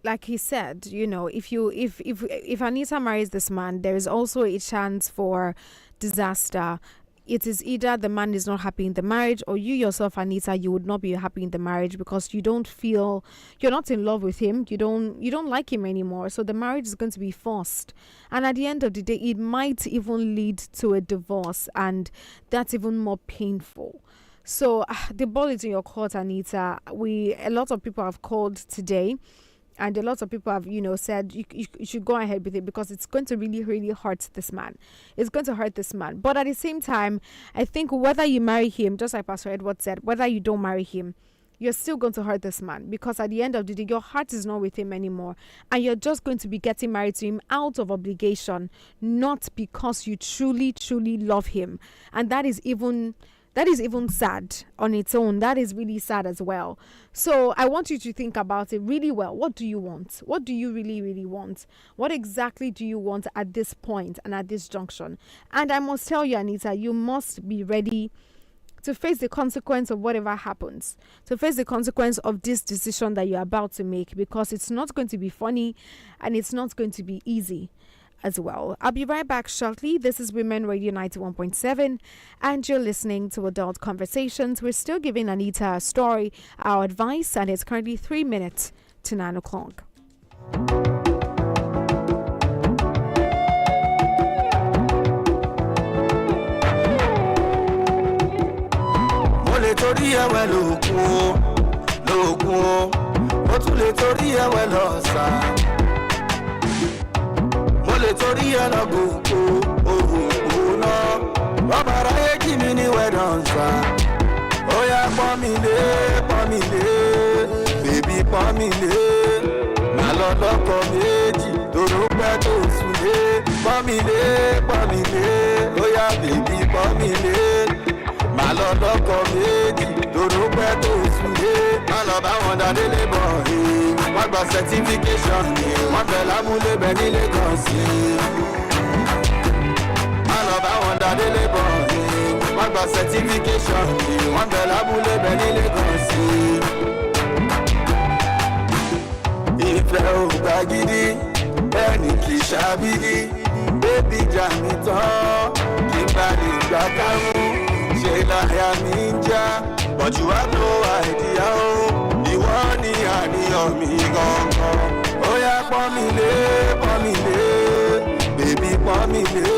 S1: like he said, if Anita marries this man, there is also a chance for disaster. It is either the man is not happy in the marriage, or you yourself, Anita, you would not be happy in the marriage because you don't feel you're not in love with him. You don't like him anymore. So the marriage is going to be forced. And at the end of the day, it might even lead to a divorce, and that's even more painful. So the ball is in your court, Anita. A lot of people have called today. And a lot of people have, said you should go ahead with it because it's going to really, really hurt this man. It's going to hurt this man. But at the same time, I think whether you marry him, just like Pastor Edward said, whether you don't marry him, you're still going to hurt this man because at the end of the day, your heart is not with him anymore. And you're just going to be getting married to him out of obligation, not because you truly, truly love him. And that is even sad on its own. That is really sad as well. So I want you to think about it really well. What do you want? What do you really, really want? What exactly do you want at this point and at this junction? And I must tell you, Anita, you must be ready to face the consequence of whatever happens, to face the consequence of this decision that you're about to make, because it's not going to be funny and it's not going to be easy as well. I'll be right back shortly. This is Women Radio 91.7 and you're listening to Adult Conversations. We're still giving Anita a story, our advice, and it's currently 3 minutes to 9 o'clock.
S17: Torí ẹ̀wẹ̀ lóògùn o, ó tún lè torí ẹ̀wẹ̀ lọ́sà. Mo lè torí ẹ̀ lọ́gùnkù òògùn náà. Bàbá aráyé kí mi ní wẹ̀dọ̀nsà. Ó yá pọ́n mi lé, bèbí pọ́n mi lé. Màá lọ lọ́kọ̀ méjì, tòró pẹ́ tó sùn lé. Pọ́n mi lé, ó yá bèbí pọ́n mi lé. Màá lọ lọ́kọ̀ méjì, tòró pẹ́ tó sùn lé. Má lọ bá wọn dá délé bọ̀ ẹ́. Wọ́n gba certification ni, wọ́n bẹ̀ lábúlé bẹ̀ nílé kan sí. Má lọ bá wọn dá délé bọ̀ ẹ́. Wọ́n gba certification ni, wọ́n bẹ̀ lábúlé bẹ̀ nílé kan sí. Ìfẹ́ ò gbà gidi, ẹnì kì í ṣàbídí. Bébí jà mí tán, kí n bá lè gbà kárú. Ṣé láyà mi ń já? But you have no idea o. Ìwọ ni àníyàn mi gangan. Ó yá pọ́n mi lé, bèbí pọ́n mi lé.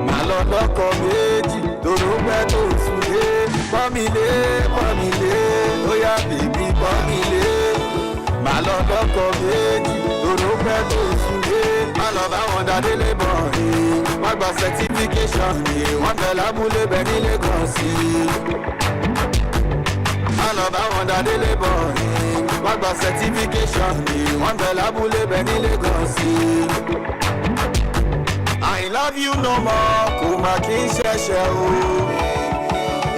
S17: Màá lọ lọ́kọ̀ méjì, tòró pẹ́ tó sùn lé. Pọ́n mi lé, ó yá bèbí pọ́n mi lé. Màá lọ lọ́kọ̀ méjì, tòró pẹ́ tó sùn lé. Má lọ bá wọn dá délé bọ̀ ẹ́. Wọ́n gba certification ni, wọ́n bẹ̀ lábúlé bẹ̀ nílé kan sí. Má lọ bá wọn dá délé bọ̀ ẹ́. Wọ́n gba certification ni, wọ́n bẹ̀ lábúlé bẹ̀ nílé kan sí. I love you no more, kò má kí n ṣẹ̀ṣẹ̀ o.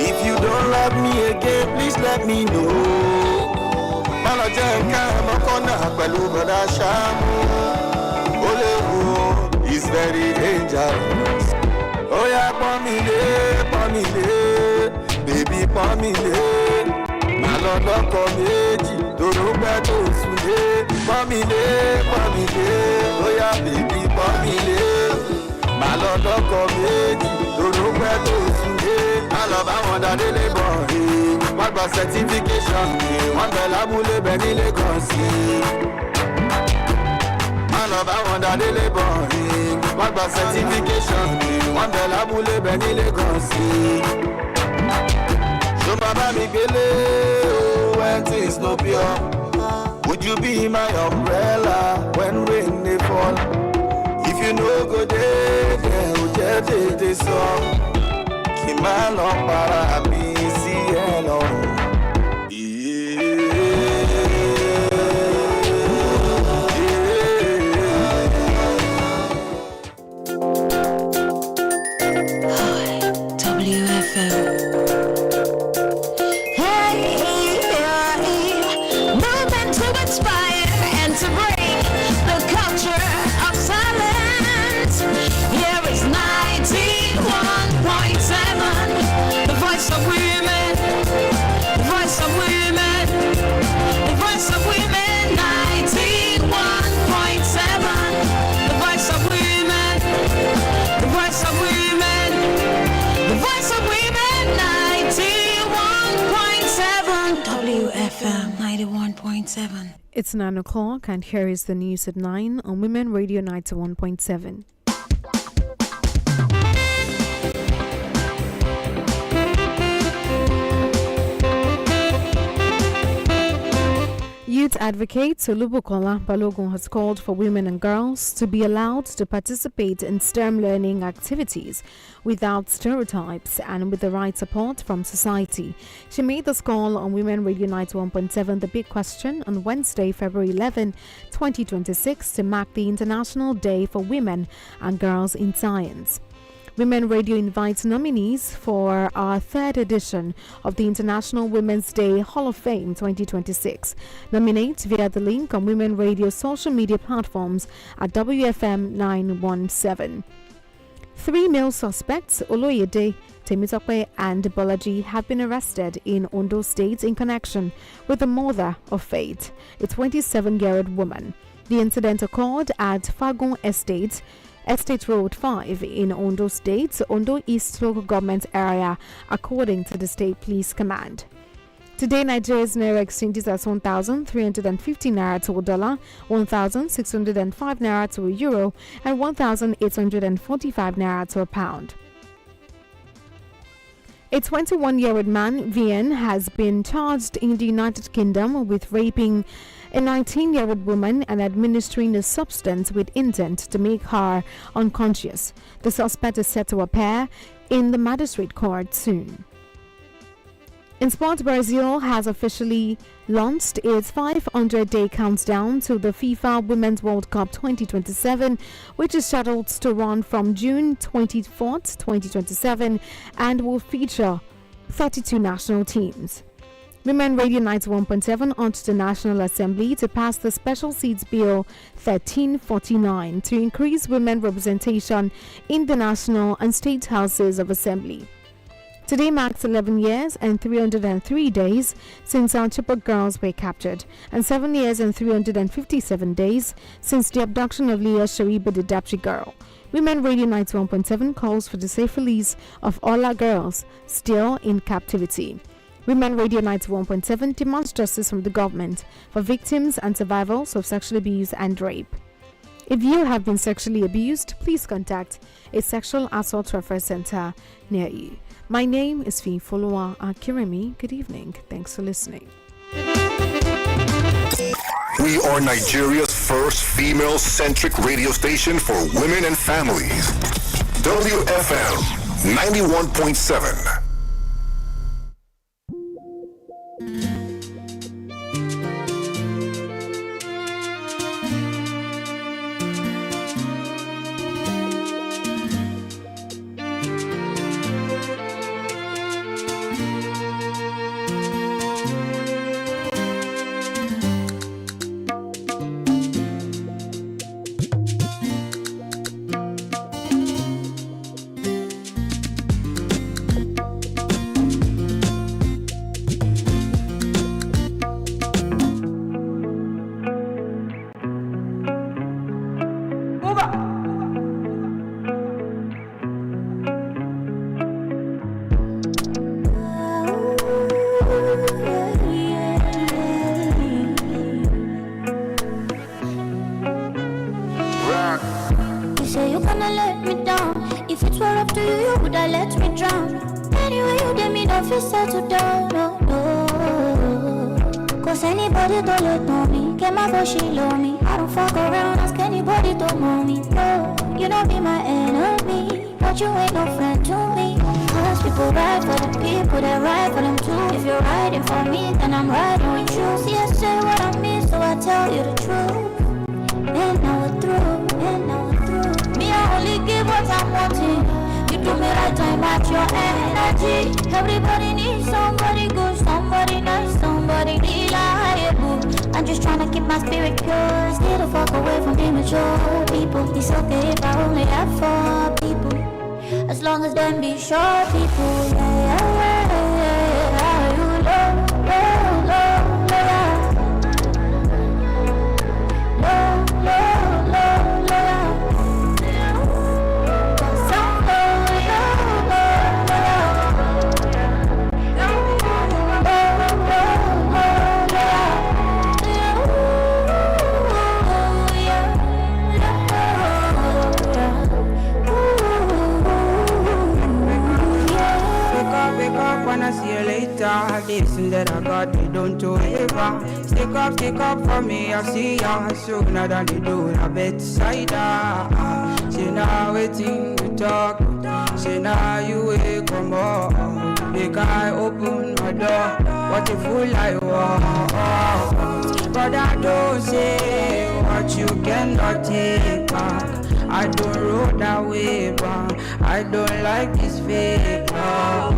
S17: If you don't love me again, please let me know. Má lọ jẹ́ nǹkan ọmọkànnà pẹ̀lú bọ̀dá Ṣáàmù. Ó léwu, it's very dangerous. Ó yá pọ́n mi lé, bèbí pọ́n mi lé. Màá lọ lọ́kọ̀ méjì, tòró pẹ́ tó sùn lé. Pọ́n mi lé, ó yá bèbí pọ́n mi lé. Màá lọ lọ́kọ̀ méjì, tòró pẹ́ tó sùn lé. Má lọ bá wọn dá délé bọ̀ ẹ́. Wọ́n gba certification ni, wọ́n bẹ̀ lábúlé bẹ̀ nílé kan sí. Má lọ bá wọn dá délé bọ̀ ẹ́. Wọ́n gba certification ni, wọ́n bẹ̀ lábúlé bẹ̀ nílé kan sí. Ṣó bàbá mi gbélé o, when things no pure. Would you be my umbrella when rain dey fall? If you no go dey there, o jẹ́ tètè sọ. Kì máa lọ para mi sí ẹ lọ́rùn.
S1: It's 9 o'clock, and here is the news at 9 on Women Radio 91.7. Youth advocate Solubukola Balogun has called for women and girls to be allowed to participate in STEM learning activities without stereotypes and with the right support from society. She made this call on Women Radio 91.7 The Big Question on Wednesday, February 11, 2026 to mark the International Day for Women and Girls in Science. Women Radio invites nominees for our third edition of the International Women's Day Hall of Fame 2026. Nominate via the link on Women Radio social media platforms at WFM 917. 3 male suspects, Oloyede, Temitope and Bolaji, have been arrested in Ondo State in connection with the murder of Faith, a 27-year-old woman. The incident occurred at Fagon Estate Road 5 in Ondo State, Ondo East Local Government Area, according to the State Police Command. Today, Nigeria's Naira exchanges as 1,350 Naira to a dollar, 1,605 Naira to a euro, and 1,845 Naira to a pound. A 21-year-old man, Vian, has been charged in the United Kingdom with raping a 19-year-old woman and administering a substance with intent to make her unconscious. The suspect is set to appear in the magistrate court soon. In sport, Brazil has officially launched its 500-day countdown to the FIFA Women's World Cup 2027, which is scheduled to run from June 24th, 2027, and will feature 32 national teams. Women Radio 91.7 urged the National Assembly to pass the Special Seats Bill 1349 to increase women representation in the national and state houses of assembly. Today marks 11 years and 303 days since our Chibok girls were captured, and 7 years and 357 days since the abduction of Leah Shariba, the Dapchi girl. Women Radio 91.7 calls for the safe release of all our girls still in captivity. Women Radio 91.7 demands justice from the government for victims and survivors of sexual abuse and rape. If you have been sexually abused, please contact a sexual assault referral center near you. My name is Foloa Akiremi. Good evening. Thanks for listening.
S19: We are Nigeria's first female-centric radio station for women and families. WFM 91.7.
S20: She love me. I don't fuck around, ask anybody to know me. No, you don't be my enemy, but you ain't no friend to me. Cause people ride for the people that ride for them too. If you're riding for me, then I'm riding with you. See, I say what I mean, so I tell you the truth. And now we're through, and now we're through. Me, I only give what I'm wanting. You do me right, I match your energy. Everybody needs somebody good, somebody nice, somebody reliable. I'm just trying to keep my spirit pure. Stay the fuck away from immature people. It's okay if I only have 4 people, as long as them be sure people. Yeah, yeah, yeah, yeah. You low, low, low, low.
S21: See you later. This and that I got, they don't do ever. Stick up for me. I see ya sooner than they do in a bedside. Say now waiting to talk. Say now you wake come up. Make I open my door. What a fool I was. But I don't say what you cannot take back. I don't roll that way back. I don't like this fake love.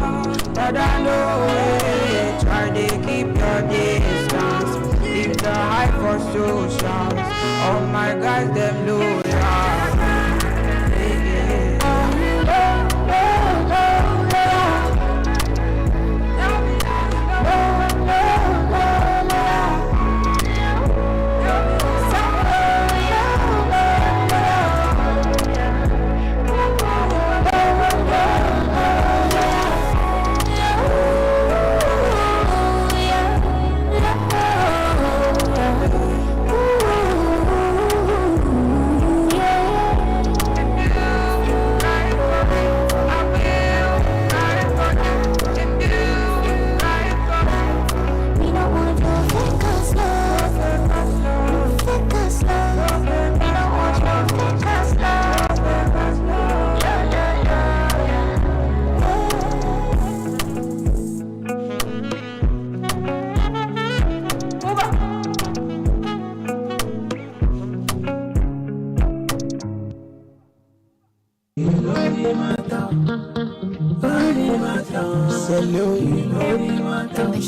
S21: But I know it. Try to keep your distance. Leave the hype for socials. All my guys, them low. Yeah.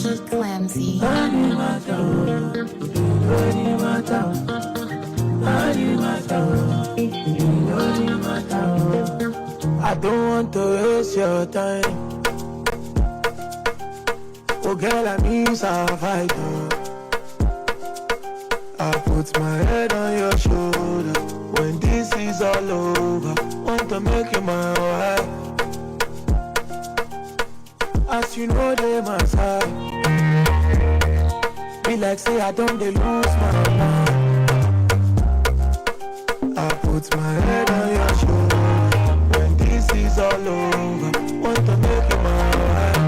S16: He clumsy.
S3: I don't want to waste your time. Oh girl, I need survival. I put my head on your shoulder. When this is all over, want to make you my wife. As you know, they my side. Be like say I don't they lose my mind. I put my head on your shoulder. When this is all over, want to make you my wife.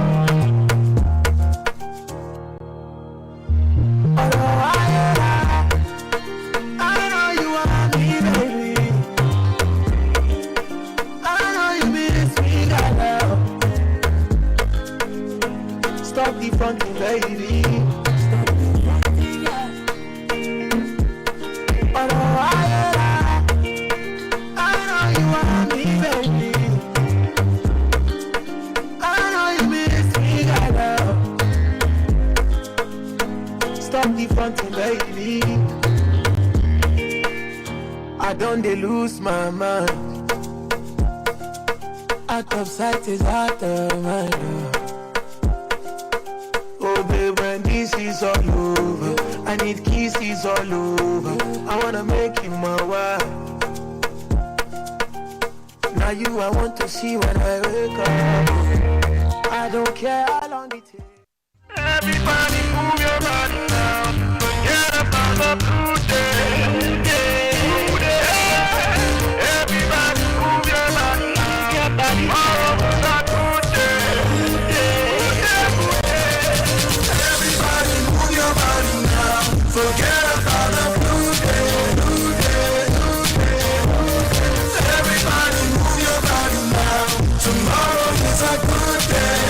S3: Stop the fronting, baby. Stop the fronting, yeah. But I know you want me, baby. I know you miss me, girl. Stop the fronting, baby. I don't they lose my mind. Out of sight is out of mind. Oh babe, when this is all over, I need kisses all over. I wanna make you my wife. Now you I want to see when I wake up. I don't care how long it takes. Everybody move your body now. Forget about the blue day. Everybody move your body now. Tomorrow is a good day. Everybody move your body now. Forget about the blue day. Everybody move your body now. Tomorrow is a good day.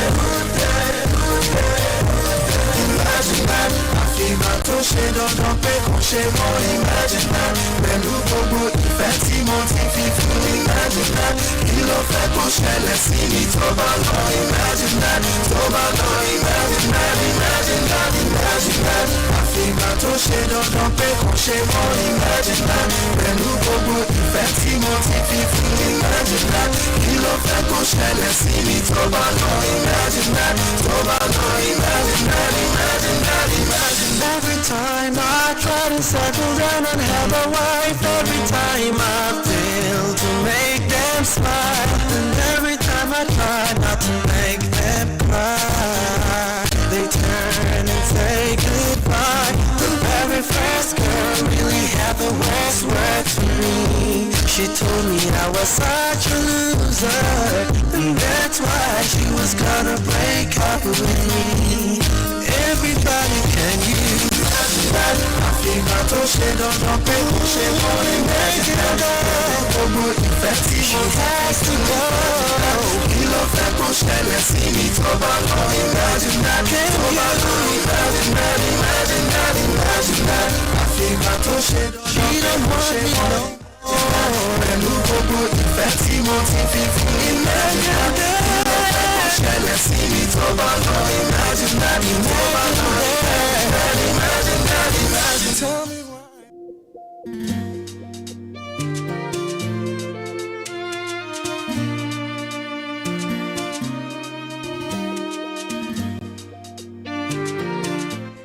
S3: Imagine that. Àfihàn tó ṣe dandan pé kò ṣe mọ́. Imagine that. Pẹ̀lú gbogbo ìfẹ́ tí mo ti fi fún. Imagine that. Kí ló fẹ́ kó ṣẹlẹ̀ sí mi tó bá lọ. Imagine that. Tó bá lọ. Imagine that. Imagine that. Imagine that. Àfihàn tó ṣe dandan pé kò ṣe mọ́. Imagine that. Pẹ̀lú gbogbo ìfẹ́ tí mo ti fi fún. Imagine that. Kí ló fẹ́ kó ṣẹlẹ̀ sí mi tó bá lọ. Imagine that. Tó bá lọ. Imagine that. Imagine that. Imagine. Every time I try to settle down and have a wife, every time I fail to make them smile, and every time I try not to make them cry, they turn and say goodbye. The very first girl really had the worst words for me. She told me I was such a loser, and that's why she was gonna break up with me. Everybody can use that. Àfihàn tó ṣe dandan pé kò ṣe mọ́. Imagine that. Gbogbo ìfẹ́ tí mo has to go. Kí ló fẹ́ kó ṣẹlẹ̀ sí mi tó bá lọ. Imagine that. Tó bá lọ. Imagine that. Imagine that. Imagine that. Àfihàn tó ṣe dandan pé kò ṣe mọ́. Pẹ̀lú gbogbo ìfẹ́ tí mo ti fi fún. Imagine that. Ṣẹlẹ̀ sí mi tó bá lọ. Imagine that. Tó bá lọ. Imagine that. Imagine. Tell me why.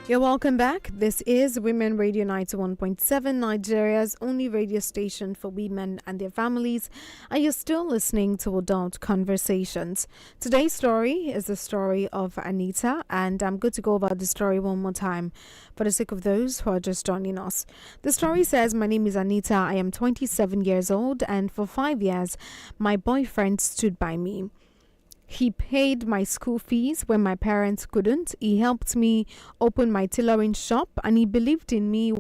S1: You're welcome back. This is Women Radio 91.7, Nigeria's only radio station for women and their families, and you're still listening to Adult Conversations. Today's story is the story of Anita, and I'm going to go over the story one more time for the sake of those who are just joining us. The story says, my name is Anita, I am 27 years old, and for 5 years, my boyfriend stood by me. He paid my school fees when my parents couldn't. He helped me open my tailoring shop, and he believed in me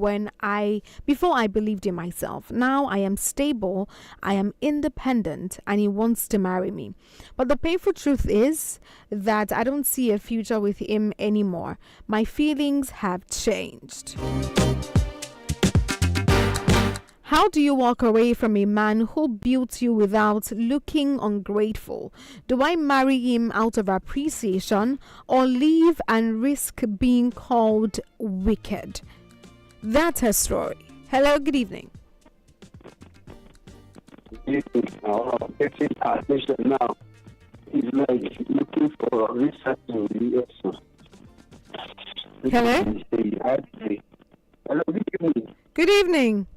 S1: before I believed in myself. Now I am stable, I am independent, and he wants to marry me. But the painful truth is that I don't see a future with him anymore. My feelings have changed. How do you walk away from a man who built you without looking ungrateful? Do I marry him out of appreciation or leave and risk being called wicked? That's her story. Hello, good evening.
S4: Getting attention now is like looking for research in the US.
S1: Hello?
S4: Hello, good evening.
S1: Good evening.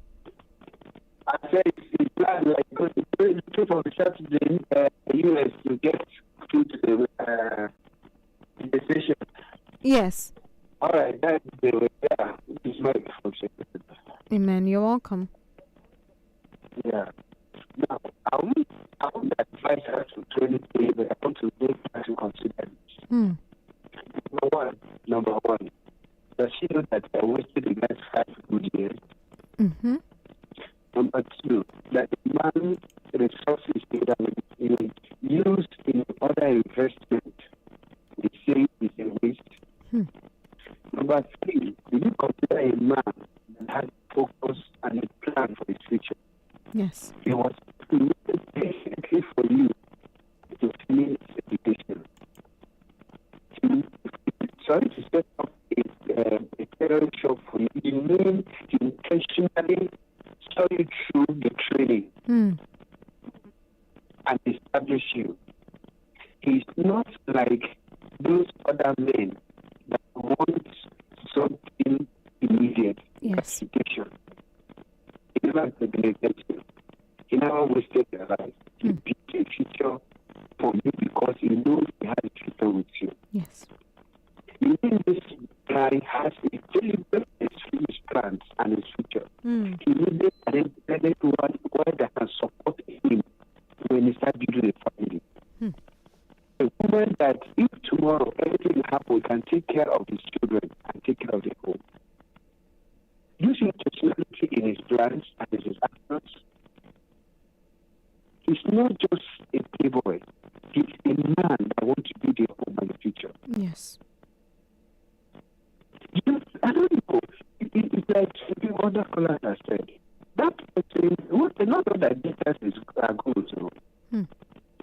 S4: I said it's planned like looking for research in the US to get through to the station.
S1: Yes.
S4: All right, that's the way. Yeah, this is my function.
S1: Amen. You're welcome.
S4: Yeah. Now, I would advise her to truly pray, but I want to make her to consider this. Number one, does she know that I wasted the last 5 good years?
S1: Mm-hmm.
S4: Number two, that the man resources that used in other investment, they say is a waste. Number three, do you consider a man that has focus and a plan for his future?
S1: Yes.
S4: He was created patiently for you to finish education. Sorry to set up a terror shop for you. He means to intentionally saw you through the training and establish you. He's not like those other men that want something immediate.
S1: Yes.
S4: He never neglected you. He never wasted your life. He built a future for you because he knows he has a future with you.
S1: Yes.
S4: Even this guy has a deliberate finished plans and his future. He needed an independent one that can support him when he starts building a family. A woman that if tomorrow anything happens, can take care of his children and take care of the home. Use your personality in his plans and in his actions. He's not just a playboy. He's a man that wants to build a home and the future.
S1: Yes.
S4: I don't know. It's like something other callers have said. That person, not all that details are good,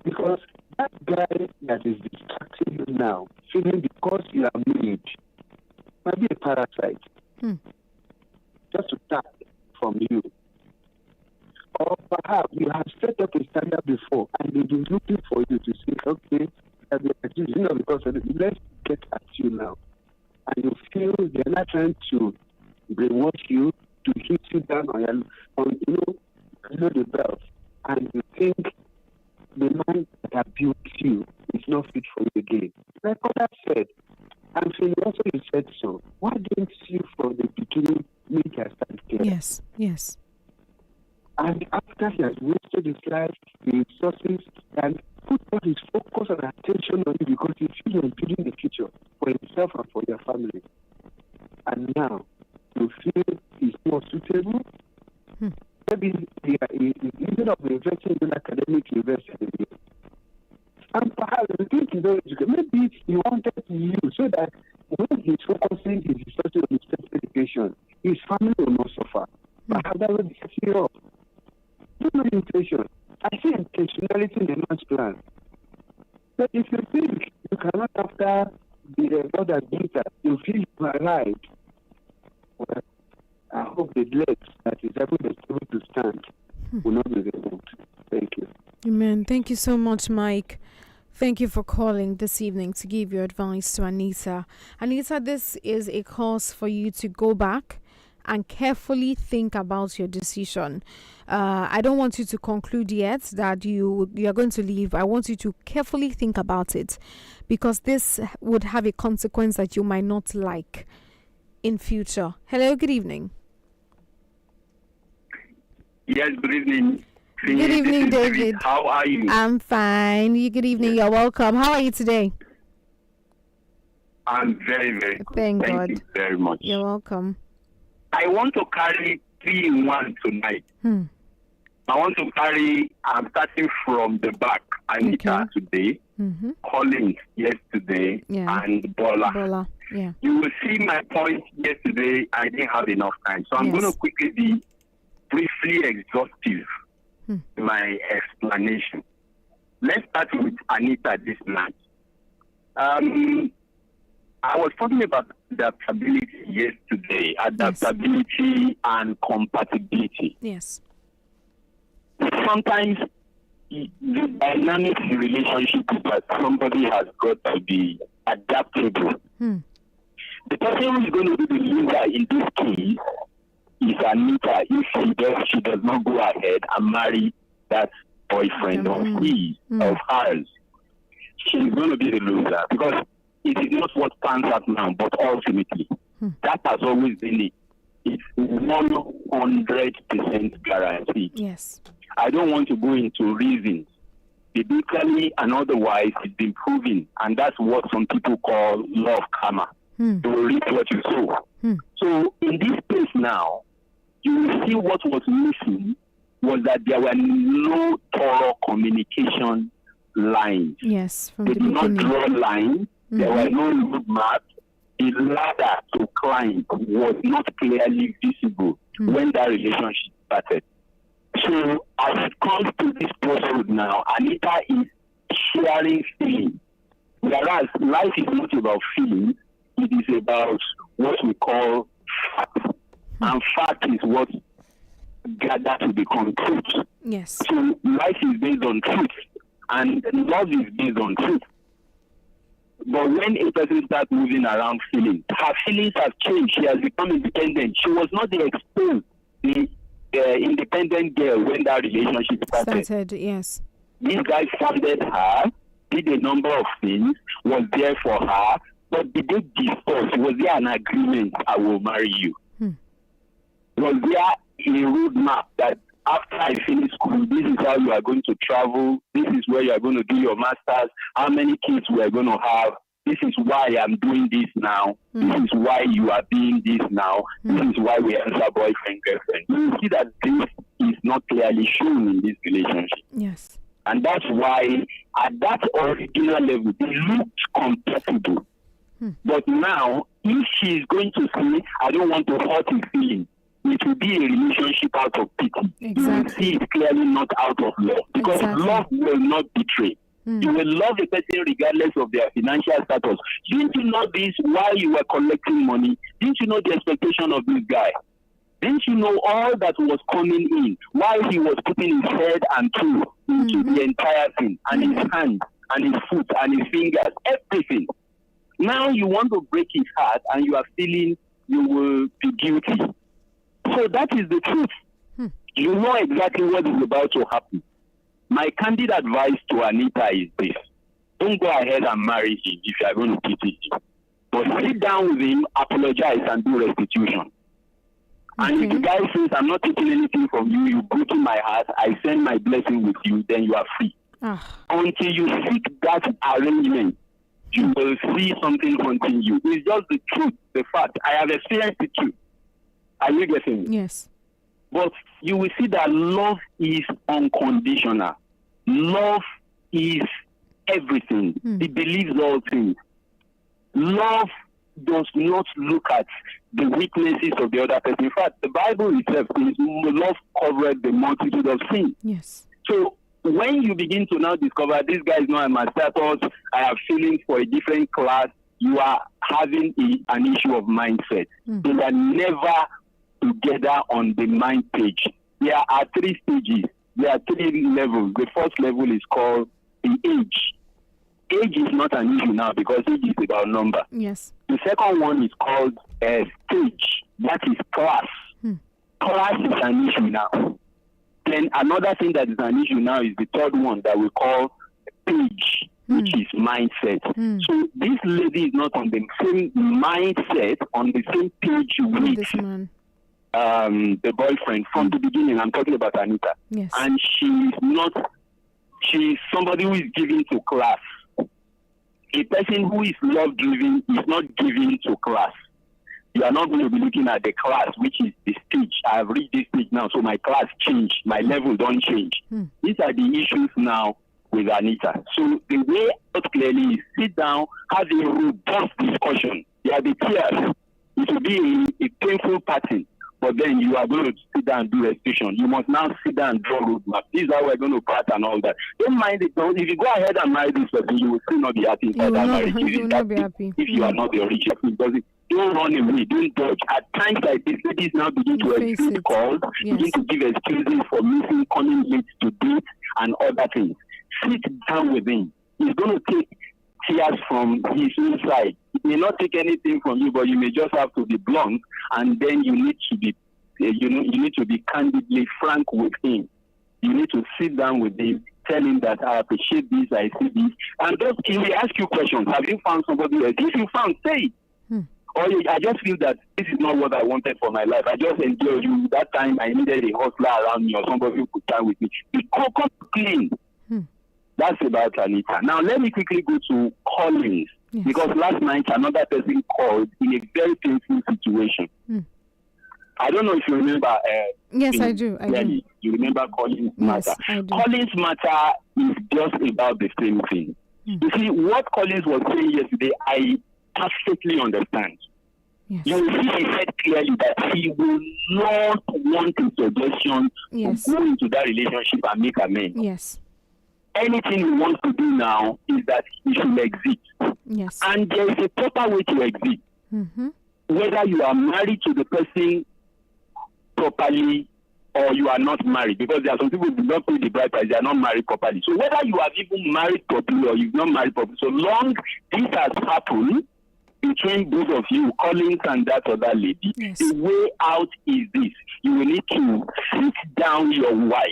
S4: because that guy that is distracting you now, feeling because you are married, might be a parasite. Just to tap from you. Or perhaps you have set up a standard before and they've been looking for you to say, okay, because let's get at you now. And you feel they're not trying to brainwash you, to hit you down on the belt. And you think the man that built you is not fit for you again. Like others said, and so also you said so. Why didn't you from the beginning make her start care?
S1: Yes, yes.
S4: And after he has wasted his life, the resources, and put all his focus and attention on you because he feels he's building the future for himself and for your family. And now, you feel he's more suitable? Maybe instead of investing in academic university, and perhaps you think he's not educated, maybe he wanted you so that when he's focusing his resources on his education, his family will not suffer. Perhaps that will be setting you up. Don't know intention. I see intentionality in the man's plan. But if you think you cannot after the other data, you feel you are right. Well, I hope the legs that is able to stand will not be removed. Thank you.
S1: Amen. Thank you so much, Mike. Thank you for calling this evening to give your advice to Anita. Anita, this is a cause for you to go back and carefully think about your decision. I don't want you to conclude yet that you are going to leave. I want you to carefully think about it, because this would have a consequence that you might not like in future. Hello, good evening.
S2: Yes, good evening.
S1: Good evening, David.
S2: How are you?
S1: I'm fine. Good evening. You're welcome. How are you today?
S2: I'm very, very good.
S1: Thank God.
S2: You very much.
S1: You're welcome.
S2: I want to carry 3 in 1 tonight. I want to carry, I'm starting from the back, Anita today, Collins yesterday, and Bola.
S1: Yeah.
S2: You will see my point yesterday. I didn't have enough time. So I'm going to quickly be briefly exhaustive my explanation. Let's start with Anita this night. I was talking about adaptability yesterday, adaptability and compatibility.
S1: Yes.
S2: Sometimes the dynamic in relationship is that somebody has got to be adaptable. The person who is going to be the leader in this case is Anita if she does not go ahead and marry that boyfriend of hers. She's going to be the loser because it is not what stands out now, but ultimately, that has always been it. It's 100% guaranteed.
S1: Yes.
S2: I don't want to go into reasons. Biblically and otherwise, it's been proven, and that's what some people call love karma. You will reap what you sow. So in this place now, you will see what was missing was that there were no thorough communication lines.
S1: Yes, from
S2: they
S1: the
S2: did not
S1: beginning.
S2: draw lines. There were no roadmap. The ladder to climb was not clearly visible when that relationship started. So as it comes to this crossroad now, Anita is sharing feelings. Whereas life is not about feelings, it is about what we call fact. And fact is what gathered to become truth.
S1: Yes.
S2: So life is based on truth, and love is based on truth. But when a person starts moving around feelings, her feelings have changed. She has become independent. She was not the exposed, the independent girl when that relationship started.
S1: Yes.
S2: This guy funded her, did a number of things, was there for her, but did they discuss? Was there an agreement, I will marry you? Was there a roadmap that after I finish school, this is how you are going to travel, this is where you are going to do your master's, how many kids we are going to have, this is why I'm doing this now, this is why you are doing this now, this is why we answer boyfriend, girlfriend. You see that this is not clearly shown in this relationship.
S1: Yes.
S2: And that's why at that original level, they looked compatible. But now, if she is going to say, I don't want to hurt his feelings, it will be a relationship out of pity. You will see it clearly not out of love. Because love will not betray. You will love a person regardless of their financial status. Didn't you know this while you were collecting money? Didn't you know the expectation of this guy? Didn't you know all that was coming in while he was putting his head and toe into the entire thing, and his hand, and his foot, and his fingers, everything? Now you want to break his heart, and you are feeling you will be guilty. So that is the truth. You know exactly what is about to happen. My candid advice to Anita is this. Don't go ahead and marry him if you are going to pity him. But sit down with him, apologize, and do restitution. And if the guy says, I'm not taking anything from you, you broken my heart, I send my blessing with you, then you are free. Until you seek that arrangement, you will see something haunting you. It's just the truth, the fact. I have experienced it too. Are you getting me?
S1: Yes.
S2: But you will see that love is unconditional. Love is everything. It believes all things. Love does not look at the weaknesses of the other person. In fact, the Bible itself says love covered the multitude of sins.
S1: Yes.
S2: So when you begin to now discover this guy is not a my status, I have feelings for a different class, you are having an issue of mindset. They are never together on the mind page. There are 3 stages. There are 3 levels. The first level is called the age. Age is not an issue now because age is about number.
S1: Yes.
S2: The second one is called stage. That is class. Class is an issue now. Then another thing that is an issue now is the third one that we call page, which is mindset. So this lady is not on the same mindset, on the same page with
S1: this man.
S2: The boyfriend from the beginning. I'm talking about Anita.
S1: Yes.
S2: And she's somebody who is giving to class. A person who is love-driven is not giving to class. You are not going to be looking at the class, which is the stage. I have reached this stage now, so my class changed. My level don't change. These are the issues now with Anita. So the way out clearly is sit down, have a robust discussion. There will be tears. It will be a painful pattern. but then you are going to sit down and do restitution. You must now sit down and draw roadmap. This is how we're going to part and all that. Don't mind it. Don't. If you go ahead and marry this person, you will still not be happy inside that marriage.
S1: You will not be happy.
S2: If you are not the original person. Don't run away, don't dodge. At times like this, ladies now begin to exit calls, begin to give excuses for missing, coming late to date and other things. Sit down with him. He's going to take tears from his inside. He may not take anything from you, but you may just have to be blunt, and then you need to be, you need to be candidly frank with him. You need to sit down with him, tell him that I appreciate this, I see this, and just he may ask you questions. Have you found somebody else? If you found, say it. Or I just feel that this is not what I wanted for my life. I just enjoy you. That time I needed a hustler around me or somebody who could stand with me. Come clean. That's about Anita. Now let me quickly go to Collins. Because last night another person called in a very painful situation. I don't know if you remember.
S1: Yes, I do.
S2: You remember Collins' matter. Collins' matter is just about the same thing. You see, what Collins was saying yesterday, I perfectly understand. You will see he said clearly that he will not want a suggestion to go into that relationship and make amends.
S1: Yes.
S2: Anything he wants to do now is that he should exit.
S1: Yes.
S2: And there is a proper way to exit. Whether you are married to the person properly or you are not married, because there are some people who do not pay the bride price, they are not married properly. So whether you have even married properly or you've not married properly, so long this has happened between both of you, Collins and that other lady, the way out is this. You will need to sit down your wife.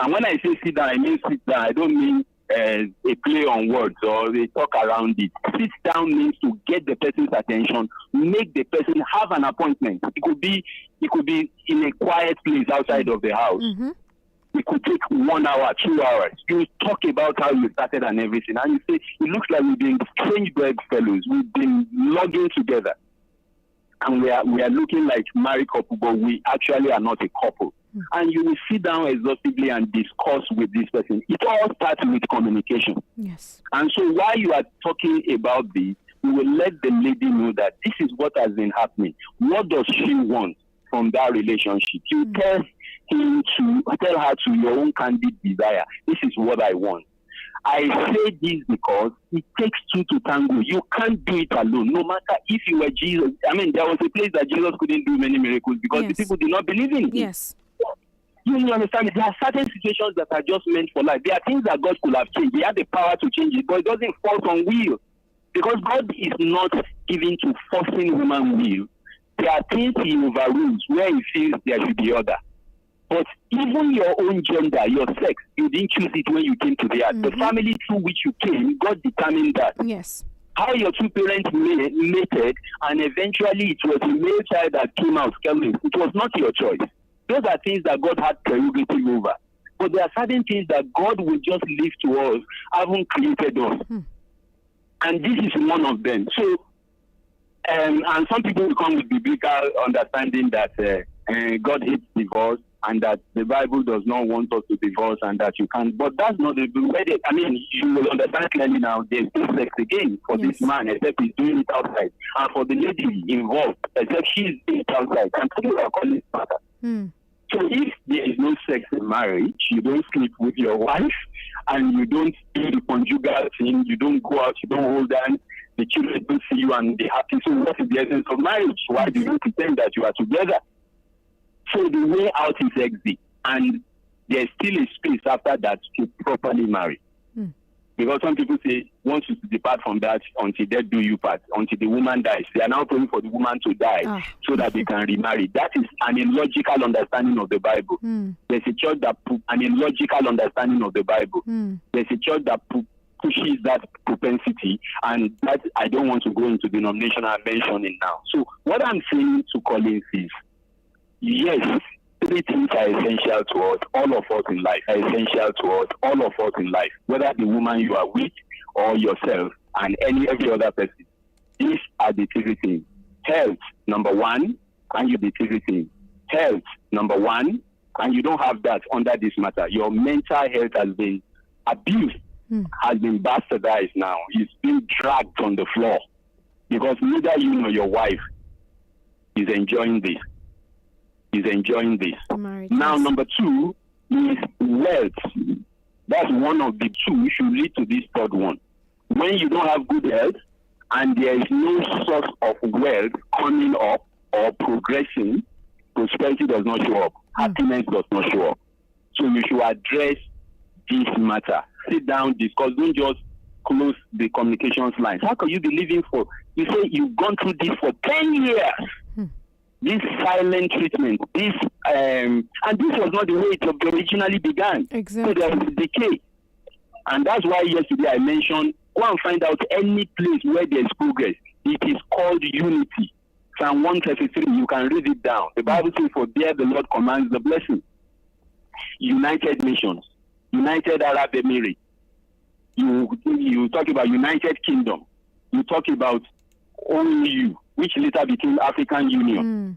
S2: And when I say sit down, I mean sit down. I don't mean a play on words or a talk around it. Sit down means to get the person's attention, make the person have an appointment. It could be in a quiet place outside of the house. It could take 1 hour, 2 hours. You talk about how you started and everything. And you say, it looks like we've been strange bedfellows. We've been logging together. And we are looking like married couple, but we actually are not a couple. And you will sit down exhaustively and discuss with this person. It all starts with communication.
S1: Yes.
S2: And so while you are talking about this, you will let the lady know that this is what has been happening. What does she want from that relationship? You tell her to your own candid desire, this is what I want. I say this because it takes two to tango. You can't do it alone. No matter if you were Jesus. I mean, there was a place that Jesus couldn't do many miracles because the people did not believe in him.
S1: Yes.
S2: You understand? There are certain situations that are just meant for life. There are things that God could have changed. He had the power to change it, but it doesn't fall on will. Because God is not given to forcing human will. There are things he overrules where he feels there should be order. But even your own gender, your sex, you didn't choose it when you came to the earth. The family through which you came, God determined that.
S1: Yes.
S2: How your two parents mated, and eventually it was a male child that came out scaling. It was not your choice. Those are things that God had prerogative over. But there are certain things that God will just leave to us, having created us. And this is one of them. So, and some people will come with biblical understanding that God hates divorce and that the Bible does not want us to divorce and that you can't. But that's not the way. I mean, you will understand clearly now there's no sex again for this man, except he's doing it outside. And for the lady involved, except she's doing it outside. I'm talking about Collins' matter. So if there is no sex in marriage, you don't sleep with your wife, and you don't do the conjugal thing, you don't go out, you don't hold hands, the children don't see you and be happy. So what is the essence of marriage? Why do you pretend that you are together? So the way out is exit, and there's still a space after that to properly marry. Because some people say, once you depart from that, until death do you part, until the woman dies. They are now praying for the woman to die so that they can remarry. That is an illogical understanding of the Bible. There's a church that an illogical understanding of the Bible. There's a church that pushes that propensity, and that I don't want to go into denomination I'm mentioning now. So what I'm saying to Collins is, yes, three things are essential to us, all of us in life, are essential to us, all of us in life, whether the woman you are with or yourself and every other person. These are the three things. Health, number one, and you the three things. Health, number one, and you don't have that under this matter. Your mental health has been abused, has been bastardized now. It's been dragged on the floor because neither you nor your wife is enjoying this. is enjoying this.
S1: Marriage,
S2: Now,
S1: yes.
S2: number 2 is wealth. That's one of the two which should lead to this third one. When you don't have good health and there is no source of wealth coming up or progressing, prosperity does not show up. Happiness does not show up. So you should address this matter. Sit down, discuss. Don't just close the communications lines. How can you be living for? You say you've gone through this for 10 years. This silent treatment, this and this was not the way it originally began.
S1: Exactly.
S2: So there was decay. And that's why yesterday I mentioned, go and find out any place where there's progress. It is called unity. Psalm 133, you can read it down. The Bible says, for there the Lord commands the blessing. United Nations, United Arab Emirates. You talk about United Kingdom. You talk about ONU, which later became African Union.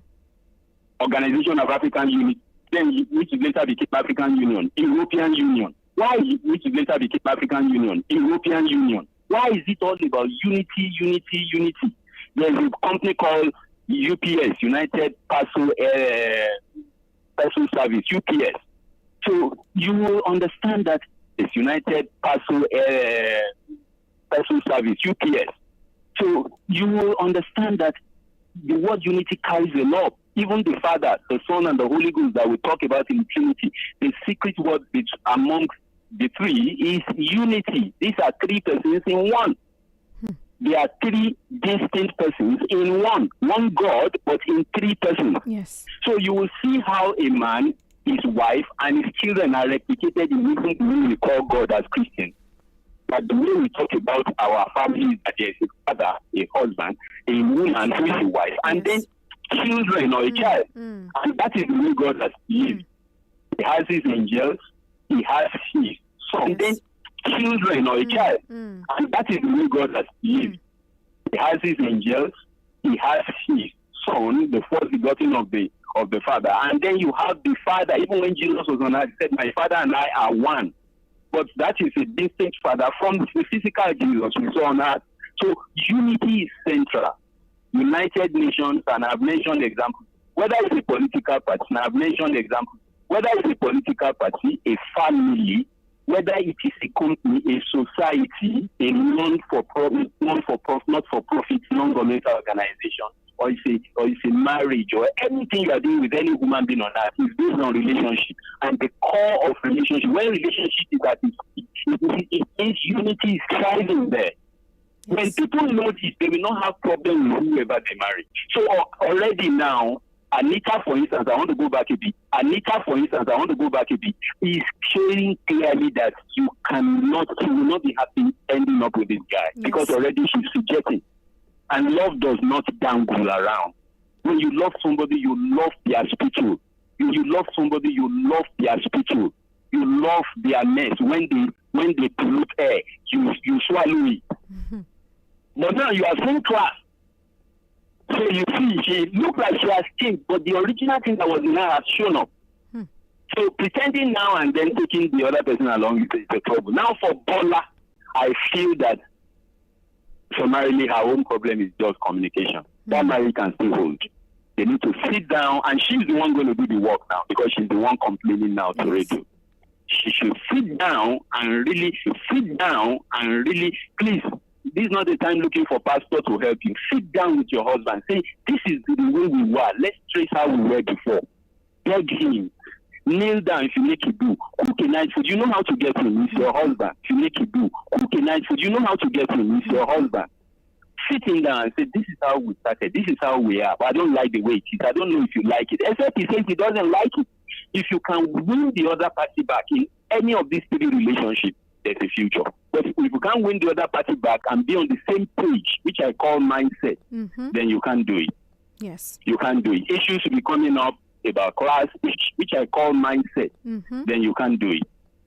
S2: Organization of African Union, then which later became African Union. European Union. Why which later became African Union? European Union. Why is it all about unity, unity, unity? There's a company called UPS, United Parcel Service, UPS. So you will understand that it's United Parcel Service, UPS. So you will understand that the word unity carries a lot. Even the Father, the Son, and the Holy Ghost that we talk about in Trinity, the secret word amongst the three is unity. These are three persons in one. There are three distinct persons in one. One God, but in three persons.
S1: Yes.
S2: So you will see how a man, his wife, and his children are replicated in using the way we call God as Christians. But the way we talk about our family is that there is a father, a husband, a woman who is a wife, and then children or a child. And that is the way God has lived. He has his angels, he has his son, then children or a child. And that is the way God has lived. He has his angels, he has his son, the first begotten of the Father. And then you have the Father. Even when Jesus was on earth, he said, my Father and I are one. But that is a distinct Father from the physical Jesus we saw on earth. So unity is central. United Nations, and I've mentioned examples. Whether it's a political party, and I've mentioned examples. Whether it's a political party, a family, whether it is a company, a society, a non-for-profit, not-for-profit, non-governmental organization, or it's a marriage, or anything you are doing with any human being on earth is based on relationship. And the core of relationship, when relationship is at its peak, it means unity is thriving there. Yes. When people know this, they will not have problems with whoever they marry. So already now, Anita, for instance, I want to go back a bit. Is showing clearly that she will not be happy ending up with this guy. Yes. Because already she's rejecting. And love does not dangle around. When you love somebody, you love their spiritual. When you love somebody, you love their spiritual. You love their mess. When they pollute air, you swallow it. But now you are same class. So you see, she looked like she has changed, but the original thing that was in her has shown up. So pretending now and then taking the other person along is the trouble. Now for Bola, I feel that summarily her own problem is just communication. That marriage can still hold. They need to sit down, and she's the one going to do the work now because she's the one complaining now to radio. She should sit down and really, please, this is not the time looking for pastor to help you. Sit down with your husband. Say, this is the way we were. Let's trace how we were before. Beg him. Kneel down if you make it do. Cook a night food. You know how to get him. It's your husband. If you make it do. Cook a night food. You know how to get him. It's your husband. Sitting down and say, this is how we started. This is how we are. But I don't like the way it is. I don't know if you like it. Except he says he doesn't like it. If you can win the other party back in any of these three relationships, there's a future. But if you can't win the other party back and be on the same page, which I call mindset, then you can't do it.
S1: Yes.
S2: You can't do it. Issues will be coming up about class, which I call mindset, then you can't do it.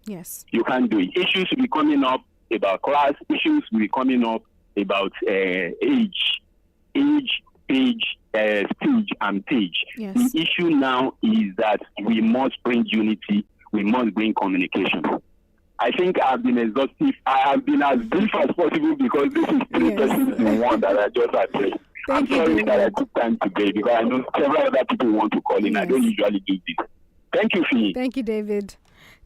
S1: Yes.
S2: You can't do it. Issues will be coming up about class, issues will be coming up about age, stage, and page.
S1: Yes.
S2: The issue now is that we must bring unity, we must bring communication. I think I've been exhaustive. I have been as brief as possible because this is three persons in one that I just addressed. I'm sorry that I took time today because I know several other people want to call in. I don't usually do this. Thank you, Fee.
S1: Thank you, David.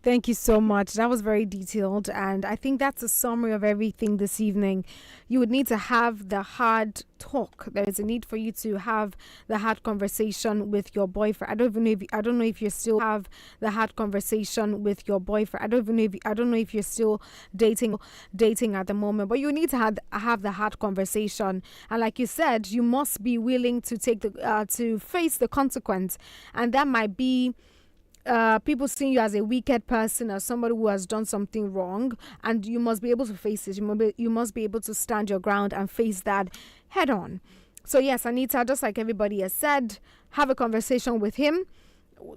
S1: Thank you so much. That was very detailed, and I think that's a summary of everything this evening. You would need to have the hard talk. There is a need for you to have the hard conversation with your boyfriend. I don't know if you still have the hard conversation with your boyfriend. I don't know if you're still dating at the moment, but you need to have the hard conversation. And like you said, you must be willing to take to face the consequence, and that might be people seeing you as a wicked person, as somebody who has done something wrong, and you must be able to face it. You must be able to stand your ground and face that head on. So yes, Anita, just like everybody has said, have a conversation with him.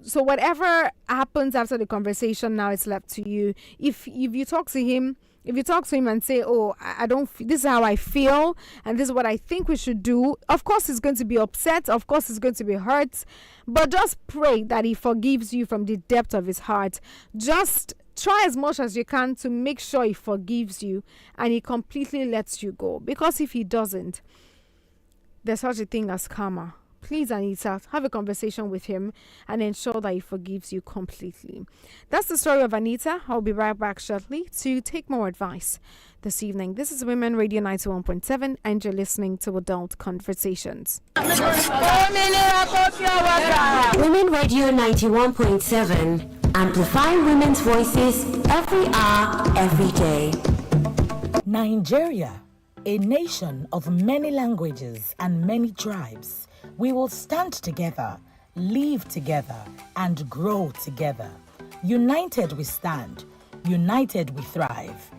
S1: So whatever happens after the conversation, now it's left to you. If you talk to him, and say, "Oh, I don't. This is how I feel, and this is what I think we should do." Of course, he's going to be upset. Of course, he's going to be hurt. But just pray that he forgives you from the depth of his heart. Just try as much as you can to make sure he forgives you and he completely lets you go. Because if he doesn't, there's such a thing as karma. Please, Anita, have a conversation with him and ensure that he forgives you completely. That's the story of Anita. I'll be right back shortly to take more advice this evening. This is Women Radio 91.7 and you're listening to Adult Conversations.
S5: Women Radio 91.7, amplifying women's voices every hour, every day.
S7: Nigeria, a nation of many languages and many tribes. We will stand together, live together, and grow together. United we stand, united we thrive.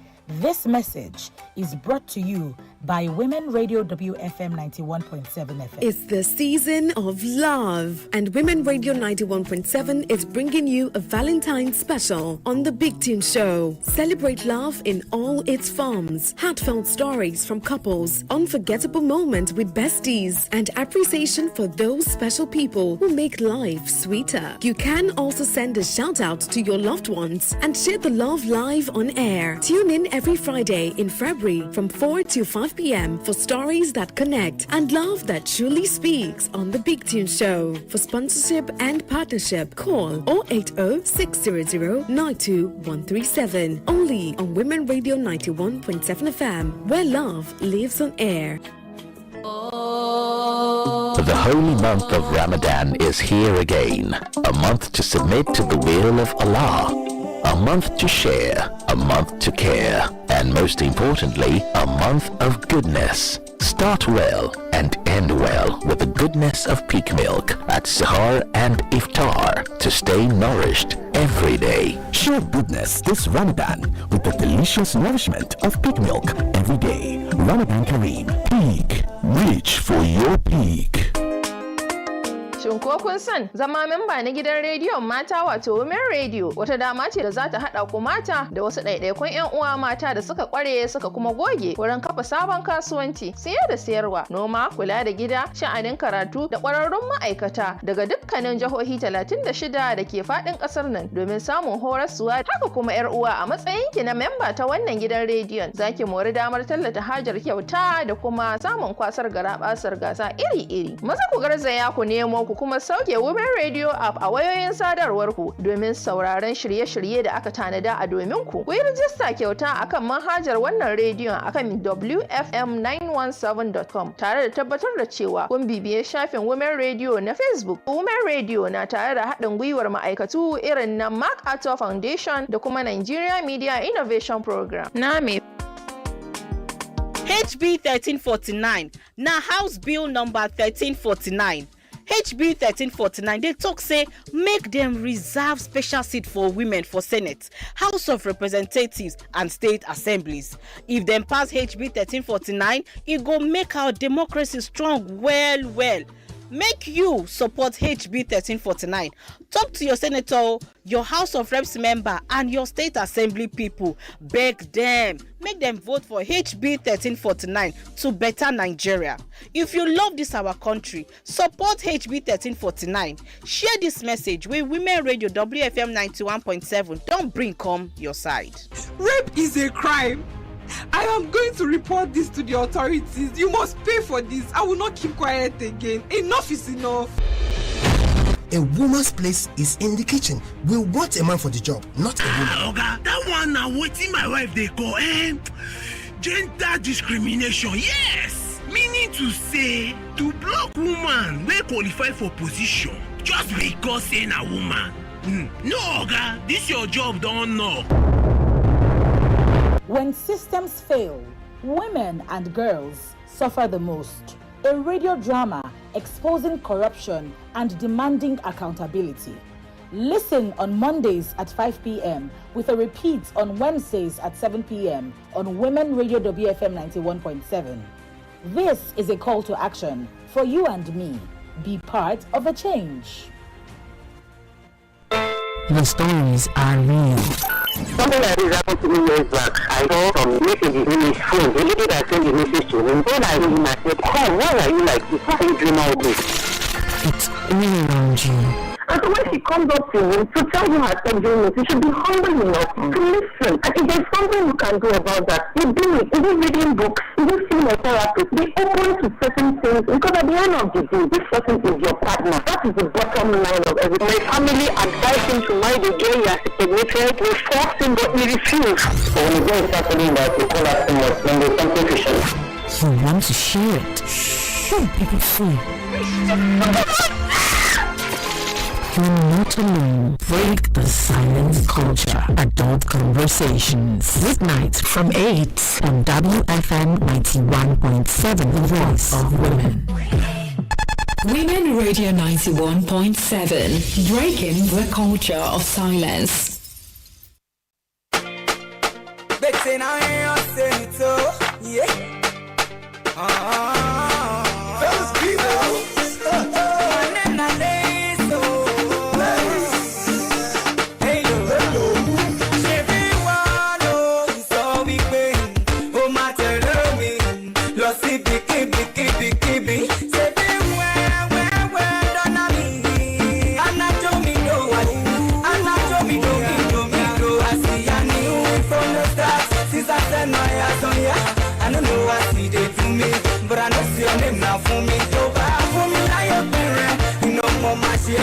S7: This message is brought to you by Women Radio WFM 91.7 FM.
S8: It's the season of love, and Women Radio 91.7 is bringing you a Valentine's special on the Big Team Show. Celebrate love in all its forms, heartfelt stories from couples, unforgettable moments with besties, and appreciation for those special people who make life sweeter. You can also send a shout out to your loved ones and share the love live on air. Tune in every Friday in February from 4 to 5 p.m. for stories that connect and love that truly speaks on the Big Tune Show. For sponsorship and partnership, call 080-600-92137. Only on Women Radio 91.7 FM, where love lives on air.
S6: The holy month of Ramadan is here again, a month to submit to the will of Allah. A month to share, a month to care, and most importantly, a month of goodness. Start well and end well with the goodness of peak milk at Sahar and Iftar to stay nourished every day.
S22: Show goodness this Ramadan with the delicious nourishment of peak milk every day. Ramadan Kareem. Peak. Reach for your peak.
S23: Shin ko kun san zama memba na gidan rediyon mata wato Women Radio wata dama ce da za ta haɗa ku mata da wasu ɗaiɗaikun 'yan uwa mata da suka ƙware suka kuma goge wurin kafa sabon kasuwanci, siye da sayarwa, noma, kula da gida, sha'anin karatu da ƙwararrun ma'aikata daga dukkanin jihohi 36 da ke faɗin ƙasar nan domin samun horaswa. Haka kuma 'yar uwa a matsayinki na memba ta wannan gidan rediyon zaki mori damar tallata hajar kyauta da kuma samun kwasar garaɓasar gasa iri-iri. Maza ku garzaya ku nemo ku kuma sauke Women Radio app a wayoyin sadarwarku domin sauraron shirye-shirye da aka tanada a domin ku. Ku yi rijista kyauta akan manhajar wannan rediyon akan wfm917.com tare da tabbatar da cewa kun bibiye shafin Women Radio na Facebook. Women Radio na tare da haɗin gwiwar ma'aikatu irin na MacArthur Foundation da kuma Nigeria Media Innovation Program. Na me
S11: HB 1349 na House Bill number 1349. HB 1349 they talk say make them reserve special seat for women for Senate, House of Representatives and state assemblies. If them pass HB 1349, it go make our democracy strong well. Make you support HB 1349. Talk to your senator, your House of Reps member, and your state assembly people. Beg them. Make them vote for HB 1349 to better Nigeria. If you love this our country, support HB 1349. Share this message with Women Radio WFM 91.7. Don't bring come your side.
S24: Rape is a crime.
S9: I am going to report this to the authorities. You must pay for this. I will not keep quiet again. Enough is enough.
S10: A woman's place is in the kitchen. We want a man for the job, not a woman.
S12: Oga, that one now waiting my wife they call gender discrimination. Yes, meaning to say to block woman wey qualify for position just because say na woman. No, Oga, this your job don't know.
S7: When systems fail, women and girls suffer the most. A radio drama exposing corruption and demanding accountability. Listen on Mondays at 5 p.m. with a repeat on Wednesdays at 7 p.m. on Women Radio WFM 91.7. This is a call to action for you and me. Be part of a change.
S14: The stories are real.
S24: Something like this happened to me years back. I saw some messages in his phone. The lady that sent the message to him, when I read him, I said, "Oh, why are you like this? Why are you dreaming all this?"
S14: It's all around you.
S24: And so when she comes up to him to tell you her sexual you should be humble enough to listen. And if there's something you can do about that, you do it. Even reading books, even seeing a therapist, be open to certain things because at the end of the day, this person is your partner. That is the bottom line of everything. My family advised him to marry the girl he has significant. We forced him, but he refused. So when you go and start telling that, you call us too much, then there's something fishy.
S14: You want to share it. Share people see. You're not alone. Break the silent culture. Adult Conversations. Weeknights from 8 on WFM 91.7, the voice of women.
S25: Women Radio 91.7. Breaking the culture of silence.
S3: But I know see your name now for me. So bad for me, now you're parent. You know more my shit,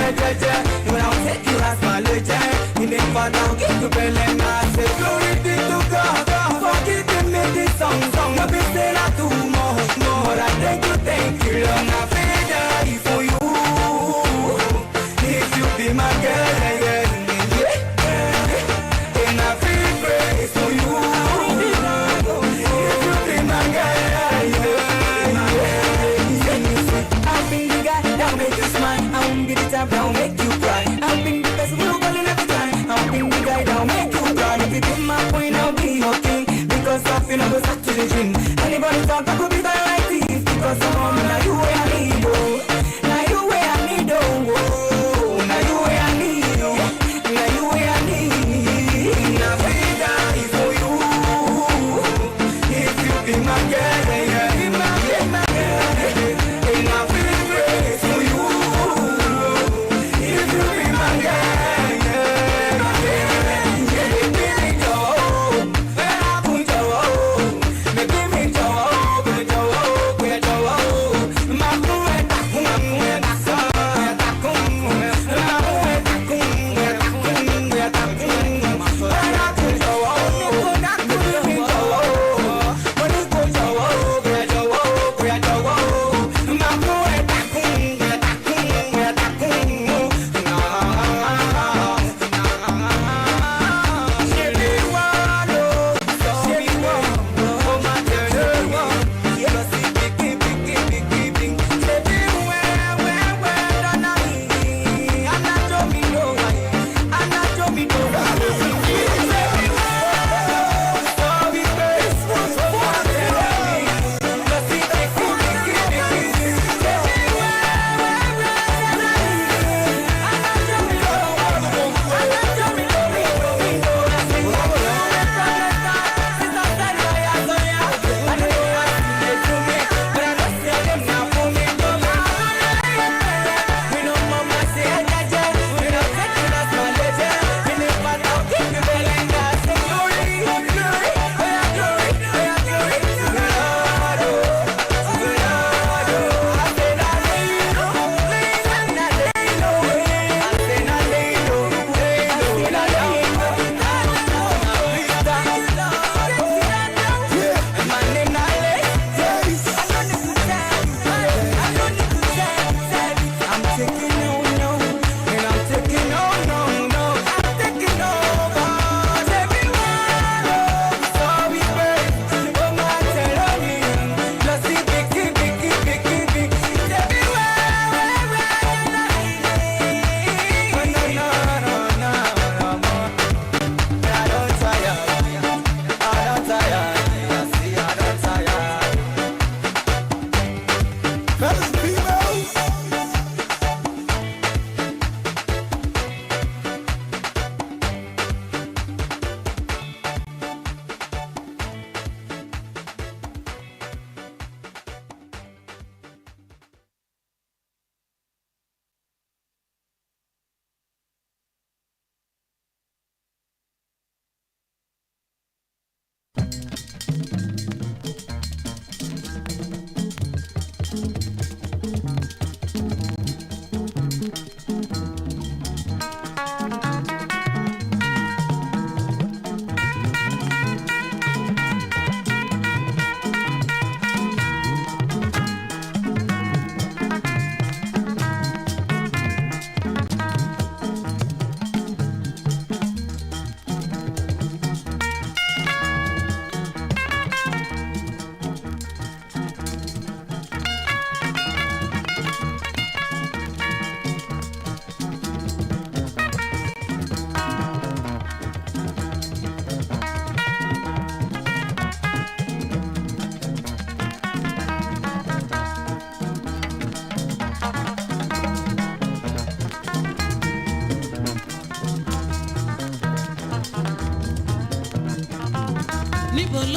S3: when I'll take you as my legend. You never down, get to bell and I say, glory be to God. For giving me this song. No be say not too more. I thank you, Lord. Now faith is for you. If you be my girl, and I feel praise for you. If you be my girl. That'll make you cry. I'll be the best will call every time. I'll be the guy that'll make you cry. If you be my queen, I'll be your king. Because of you know go start to the gym. Anybody talk, I could be there like this. Because I'm on now you where I need, oh. Now you where I need, oh. Now you where I need, oh. Now you where I need. Now Frida is for you. If you be my girl, be my girl. And I feel praise for you.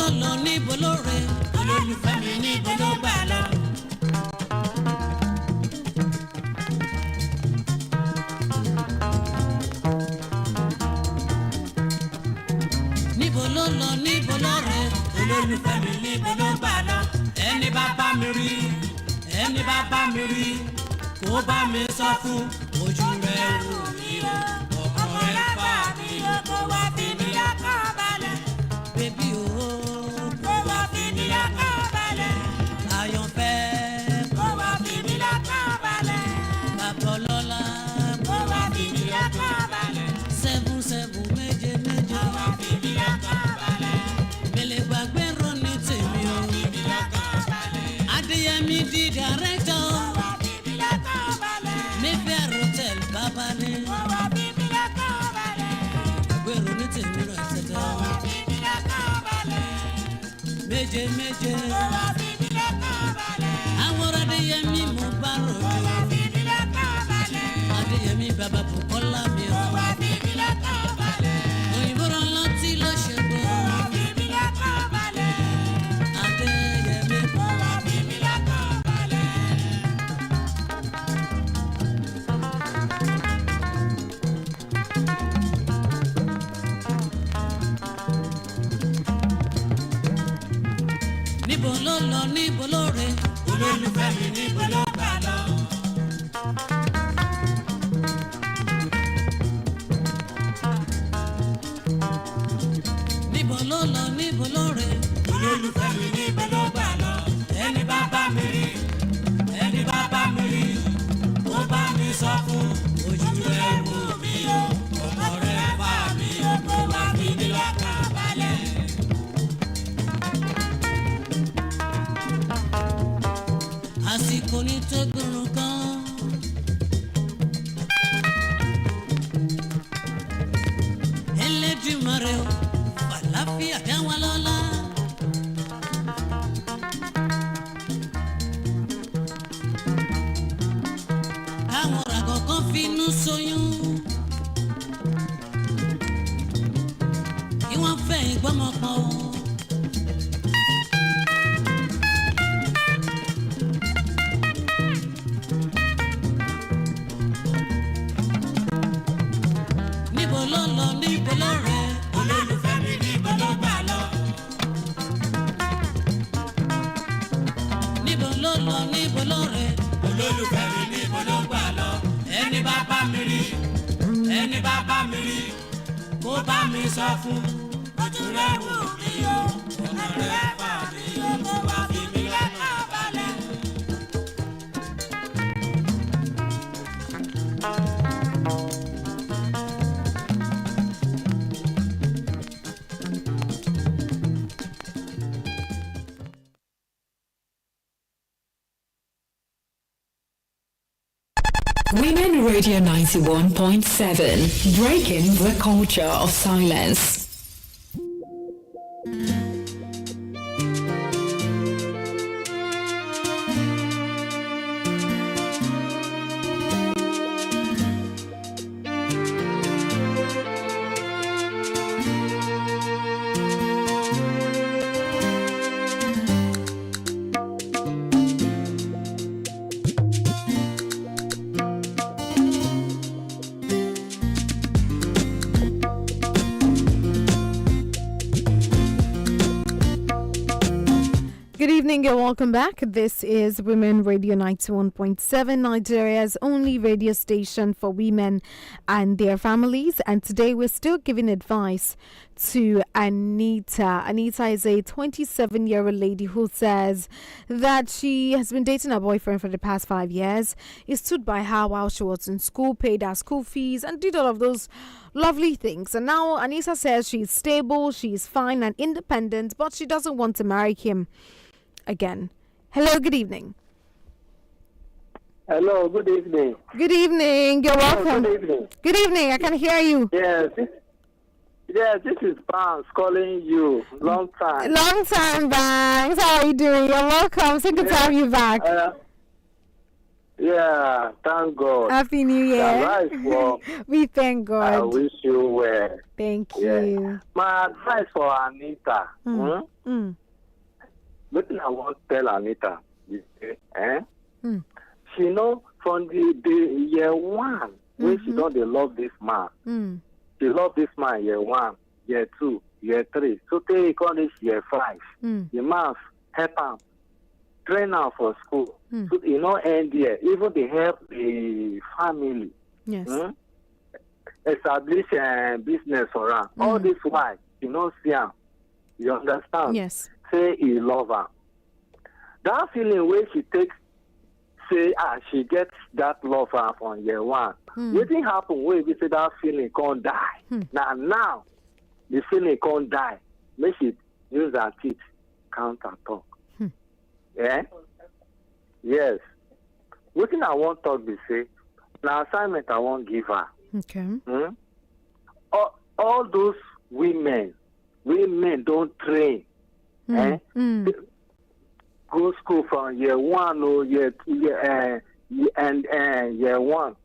S13: ló lọ níbo ló rè olólùfẹ́ mi níbo ló gbà lọ. níbo ló lọ níbo ló rè olólùfẹ́ mi níbo ló gbà lọ. ẹni bá bá mi rí ẹni bá bá mi rí kó bá mi sọ fún ojú rẹ̀ wò mí o ọkọ rẹ̀ fà mí o kó wá fi mí lọ́kàn balẹ̀. bébí o kó wá fi mí lọ́kàn balẹ̀. àyànfẹ́ kó wá fi mí lọ́kàn balẹ̀. bàbá ọlọ́lá kó wá fi mí lọ́kàn balẹ̀. 7 méje méje kó wá fi mí lọ́kàn balẹ̀. mele gbàgbé ronú tèmi o. kó wá fi mí lọ́kàn balẹ̀. adéyẹmí di dàrẹ́tọ̀. kó wá fi mí lọ́kàn balẹ̀. mayfair hotel bàbá ni. kó wá fi mí lọ́kàn balẹ̀. gbàgbé ronú tèmi rẹ̀ tẹ̀tẹ̀. kó wá fi mí lọ́kàn balẹ̀. méje méje. kó wá fi mí lọ́kàn balẹ̀. àwọn adéyẹmí mo bá ròde. kó wá fi mí lọ́kàn balẹ̀. adéyẹmí bàbá Bùkọ́lá mi o. kó wá fi mí lọ́kàn balẹ̀. òyìnbó rán lọ́tí lọ́ṣẹ̀gbọ́. kó wá fi mí lọ́kàn balẹ̀. adéyẹmí kó wá fi mí lọ́kàn balẹ̀. níbo ló lọ níbo ló rè olólùfẹ́ mi níbo ló gbà lọ. níbo ló lọ níbo ló rè olólùfẹ́ mi níbo ló gbà lọ. ẹni bá bá mi rí ẹni bá bá mi rí ó bá mi sọ fún ojú rẹ̀ wò mí o ọmọ rẹ̀ fà mí o kó wá fi mí lọ́kàn balẹ̀. àsìkò ní tó gbòòrò kan. Elédùmarè o àlàáfíà dá wa lọ́lá. káwọn ọ̀rọ̀ àkọ́kọ́ finú ṣoyún. kí wọ́n fẹ́ ìgbọ́mọpọ̀ o. níbo ló lọ níbo ló rè olólùfẹ́ mi níbo ló gbà lọ. níbo ló lọ níbo ló rè olólùfẹ́ mi níbo ló gbà lọ. ẹni bá bá mi rí ẹni bá bá mi rí kó bá mi sọ fún ojú rẹ̀ wò mí o ọmọ rẹ̀ fà mí o kó wá fi mí lọ́kàn balẹ̀.
S25: Women Radio 91.7, breaking the culture of silence.
S1: Good evening and welcome back. This is Women Radio 91.7, Nigeria's only radio station for women and their families. And today we're still giving advice to Anita. Anita is a 27-year-old lady who says that she has been dating her boyfriend for the past 5 years. He stood by her while she was in school, paid her school fees, and did all of those lovely things. And now Anita says she's stable, she's fine and independent, but she doesn't want to marry him again. Hello, good evening.
S15: Hello, good evening.
S1: Good evening. You're welcome.
S15: Good evening.
S1: Good evening. I can hear you.
S15: Yes, this is Banks calling you. Long time.
S1: Long time, Banks. How are you doing? You're welcome. So good to have you back.
S15: Yeah, thank God.
S1: Happy New Year.
S15: Advice for
S1: We thank
S15: I
S1: God.
S15: wish you well.
S1: Thank
S15: Yeah.
S1: you.
S15: My advice for Anita. What I want to tell Anita is, she know from the year one when she don't dey love this man. She love this man year 1, year 2, year 3. So they call this year 5. The man help him, train her for school. So you know end there. Even they help the family.
S1: Yes.
S15: Establish business for her. All this why you know see him. You understand?
S1: Yes.
S15: Say he love her. That feeling where she takes say she gets that love from year 1. Wetin happen when we say that feeling can't die? Now the feeling can't die. Make she use her teeth count and talk. Yeah? Yes. Wetin I want talk be say na assignment I want give her.
S1: Okay.
S15: All those women don't train. Go school from year 1 or year 2, and year 1,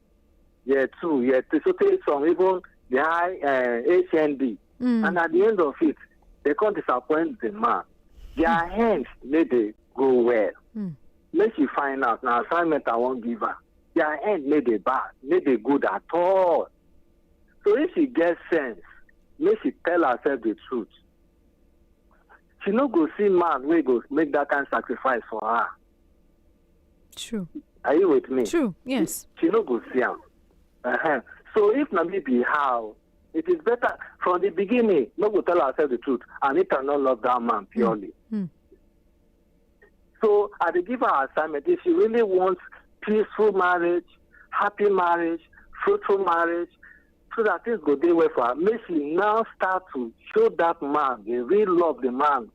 S15: year 2, year 3. So take some even the high HND. And at the end of it, they can't disappoint the man. Their hands may they go well. Make she find out now assignment I won't give her. Their hand may they bad, may they good at all. So if she gets sense, may she tell herself the truth. She no go see man wey go make that kind of sacrifice for her.
S1: True.
S15: Are you with me?
S1: True. Yes.
S15: She no go see him. So if na me be how, it is better from the beginning. No go tell herself the truth. Anita not love that man purely. So I dey give her assignment. If she really wants peaceful marriage, happy marriage, fruitful marriage, so that things go dey well for her, may she now start to show that man the real love the man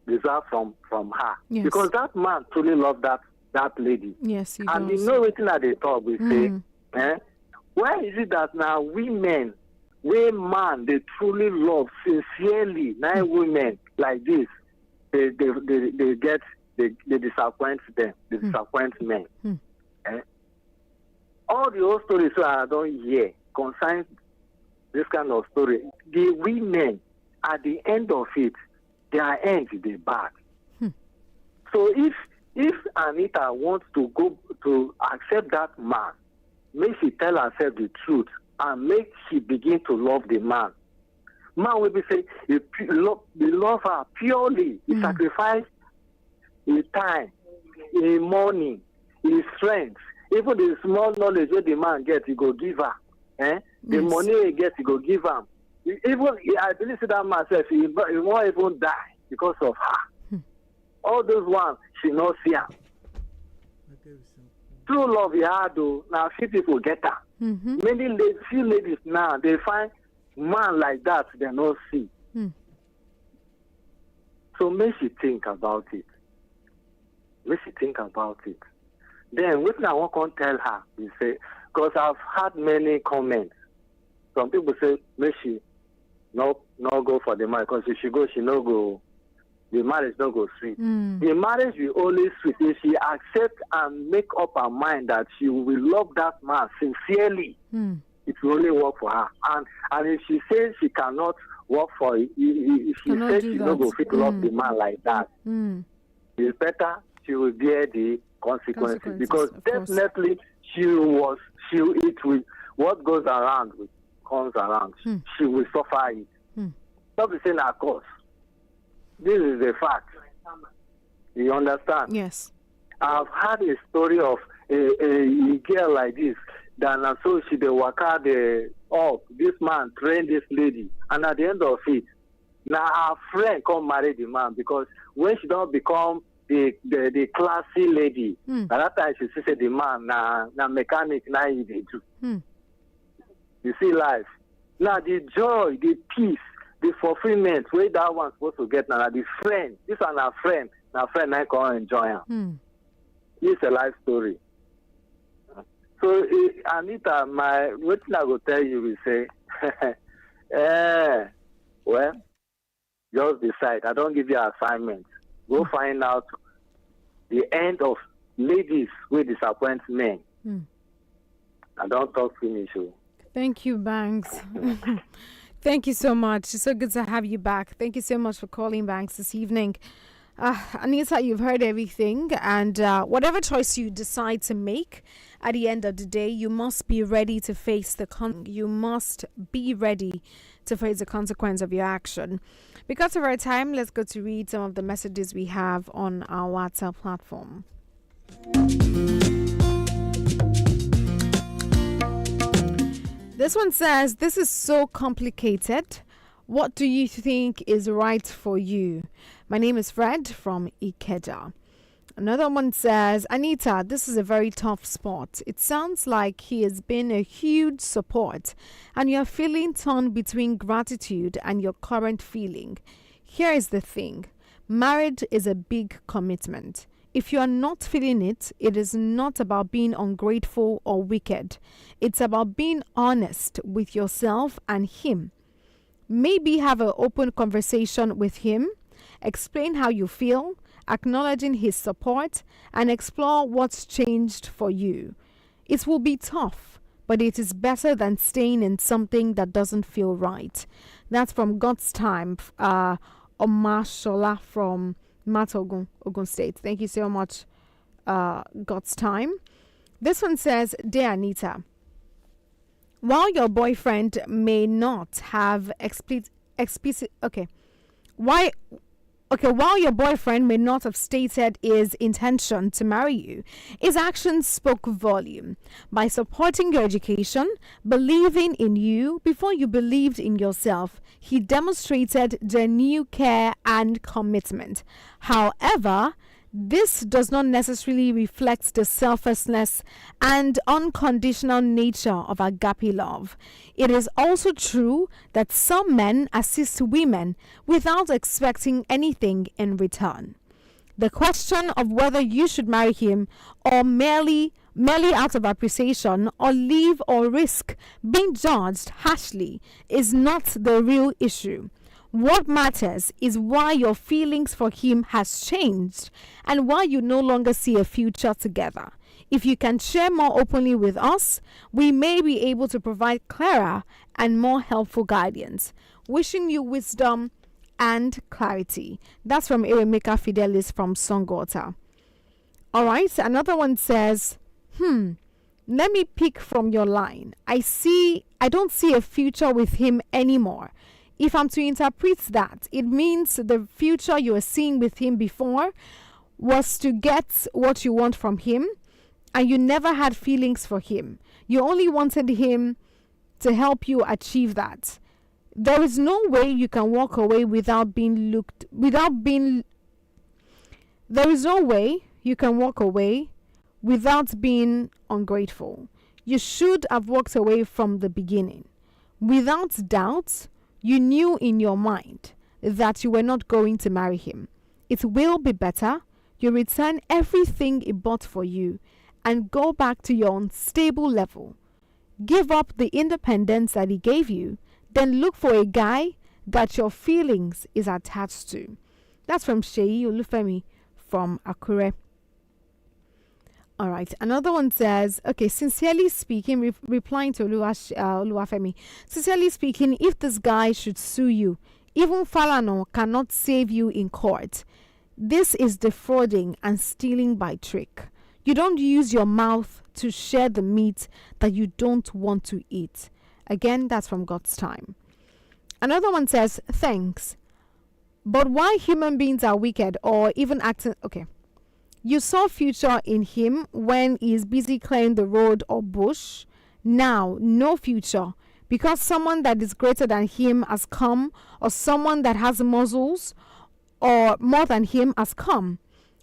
S15: deserve from her.
S1: Yes.
S15: Because that man truly love that lady.
S1: Yes, he
S15: and
S1: does.
S15: you know wetin I dey talk we say, why is it that now women wey man they truly love sincerely, now women like this they disappoint them, they disappoint men. All the old stories I don't hear concern this kind of story. The women at the end of it, their end is bad. So if Anita wants to go to accept that man, may she tell herself the truth and make she begin to love the man. Man will be say he love her purely. He sacrifice his time, his money, his strength, even the small knowledge that the man gets, he go give her. The money he gets, he go give him. Even I believe that myself, he won't even die because of her. All those ones she not see her. True love he had though. Now few people get her. Few ladies now they find man like that they not see. So make she think about it. Make she think about it. Then what I want to tell her is say, because I've had many comments. Some people say, may she not go for the marriage, because if she go, she no go. The marriage not go sweet. The marriage will only sweet if she accept and make up her mind that she will love that man sincerely. It will only work for her. And if she says she cannot work for it, if she says she no go fit love the man like that, it's better she will bear the consequences, because definitely what goes around comes around. She will suffer it. Not be saying of course. This is a fact. You understand?
S1: Yes.
S15: I've had a story of a girl like this. That so she dey waka this man train this lady, and at the end of it, now her friend come marry the man, because when she don't become the classy lady, at that time she say the man na mechanic now he dey do. You see life. Now the joy, the peace, the fulfillment where that one supposed to get now the friend. This one na friend I can enjoy him. It's a life story. So Anita, what I will tell you is say, well, just decide. I don't give you assignment. Go find out the end of ladies will disappoint men. I don't talk finish.
S1: Thank you, Banks. Thank you so much. It's so good to have you back. Thank you so much for calling, Banks, this evening. Anita, you've heard everything, and whatever choice you decide to make, at the end of the day, you must be ready to face the consequence of your action. Because of our time, let's go to read some of the messages we have on our WhatsApp platform. This one says, "This is so complicated. What do you think is right for you?" My name is Fred from Ikeja. Another one says, "Anita, this is a very tough spot. It sounds like he has been a huge support and you're feeling torn between gratitude and your current feeling. Here is the thing. Marriage is a big commitment. If you are not feeling it, it is not about being ungrateful or wicked. It's about being honest with yourself and him. Maybe have an open conversation with him, explain how you feel, acknowledging his support, and explore what's changed for you. It will be tough, but it is better than staying in something that doesn't feel right." That's from God's Time, Omashola from Matogun, Ogun State. Thank you so much, God's Time. This one says, "Dear Anita, while your boyfriend may not have while your boyfriend may not have stated his intention to marry you, his actions spoke volume. By supporting your education, believing in you before you believed in yourself, he demonstrated genuine care and commitment. However, this does not necessarily reflect the selflessness and unconditional nature of agape love. It is also true that some men assist women without expecting anything in return. The question of whether you should marry him or merely out of appreciation or leave or risk being judged harshly is not the real issue. What matters is why your feelings for him has changed and why you no longer see a future together. If you can share more openly with us, we may be able to provide clearer and more helpful guidance. Wishing you wisdom and clarity." That's from Eremeka Fidelis from Songwater. All right, another one says, "Let me pick from your line. I don't see a future with him anymore. If I'm to interpret that, it means the future you were seeing with him before was to get what you want from him, and you never had feelings for him. You only wanted him to help you achieve that. There is no way you can walk away there is no way you can walk away without being ungrateful. You should have walked away from the beginning. Without doubt, you knew in your mind that you were not going to marry him. It will be better you return everything he bought for you and go back to your unstable level. Give up the independence that he gave you, then look for a guy that your feelings is attached to." That's from Sheyi Olufemi from Akure. All right, another one says, sincerely speaking, replying to Oluwafemi, sincerely speaking, if this guy should sue you, even Falano cannot save you in court. This is defrauding and stealing by trick. You don't use your mouth to share the meat that you don't want to eat. Again, that's from God's Time. Another one says, "Thanks. But why human beings are wicked or even acting..." You saw future in him when he is busy clearing the road or bush. Now, no future because someone that is greater than him has come, or someone that has muscles or more than him has come.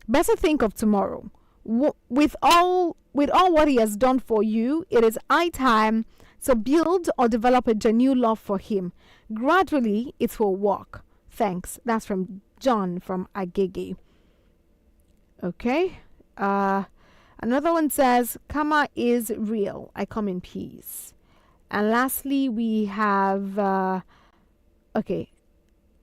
S1: Better think of tomorrow. With all what he has done for you, it is high time to build or develop a genuine love for him. Gradually, it will work. Thanks. That's from John from Agege. Okay. Another one says, "Karma is real. I come in peace." And lastly, we have,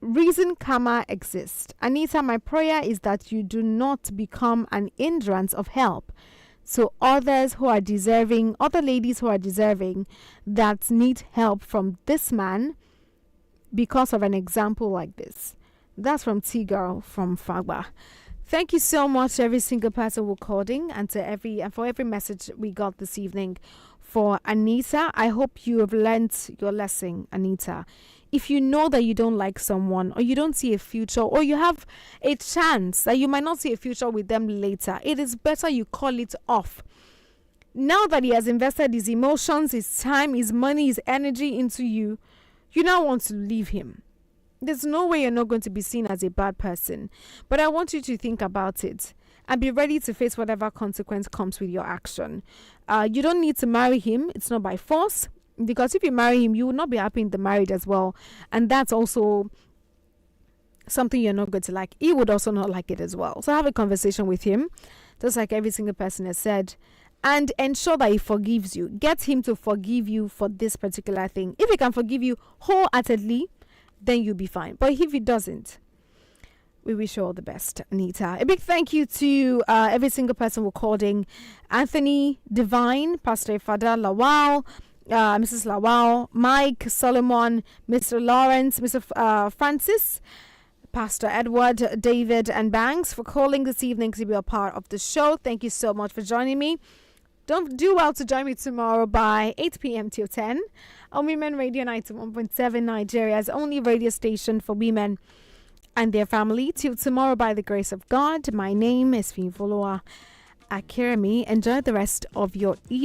S1: Reason karma exists. Anita, my prayer is that you do not become an hindrance of help. So others who are deserving, other ladies who are deserving that need help from this man because of an example like this. That's from T-Girl from Fagba. Thank you so much to every single person who called in and for every message we got this evening. For Anita, I hope you have learned your lesson, Anita. If you know that you don't like someone, or you don't see a future, or you have a chance that you might not see a future with them later, it is better you call it off. Now that he has invested his emotions, his time, his money, his energy into you, you now want to leave him. There's no way you're not going to be seen as a bad person. But I want you to think about it and be ready to face whatever consequence comes with your action. You don't need to marry him. It's not by force. Because if you marry him, you will not be happy in the marriage as well. And that's also something you're not going to like. He would also not like it as well. So have a conversation with him, just like every single person has said. And ensure that he forgives you. Get him to forgive you for this particular thing. If he can forgive you wholeheartedly, then you'll be fine. But if he doesn't, we wish you all the best, Anita. A big thank you to every single person who called in. Anthony Divine, Pastor Fada Lawal, Mrs. Lawal, Mike Solomon, Mr. Lawrence, Mr. Francis, Pastor Edward, David, and Banks for calling this evening to be a part of the show. Thank you so much for joining me. Don't do well to join me tomorrow by 8 p.m. till 10 on Women Radio 91.7, Nigeria's only radio station for women and their family. Till tomorrow, by the grace of God. My name is Finfoloa Akiremi. Enjoy the rest of your evening.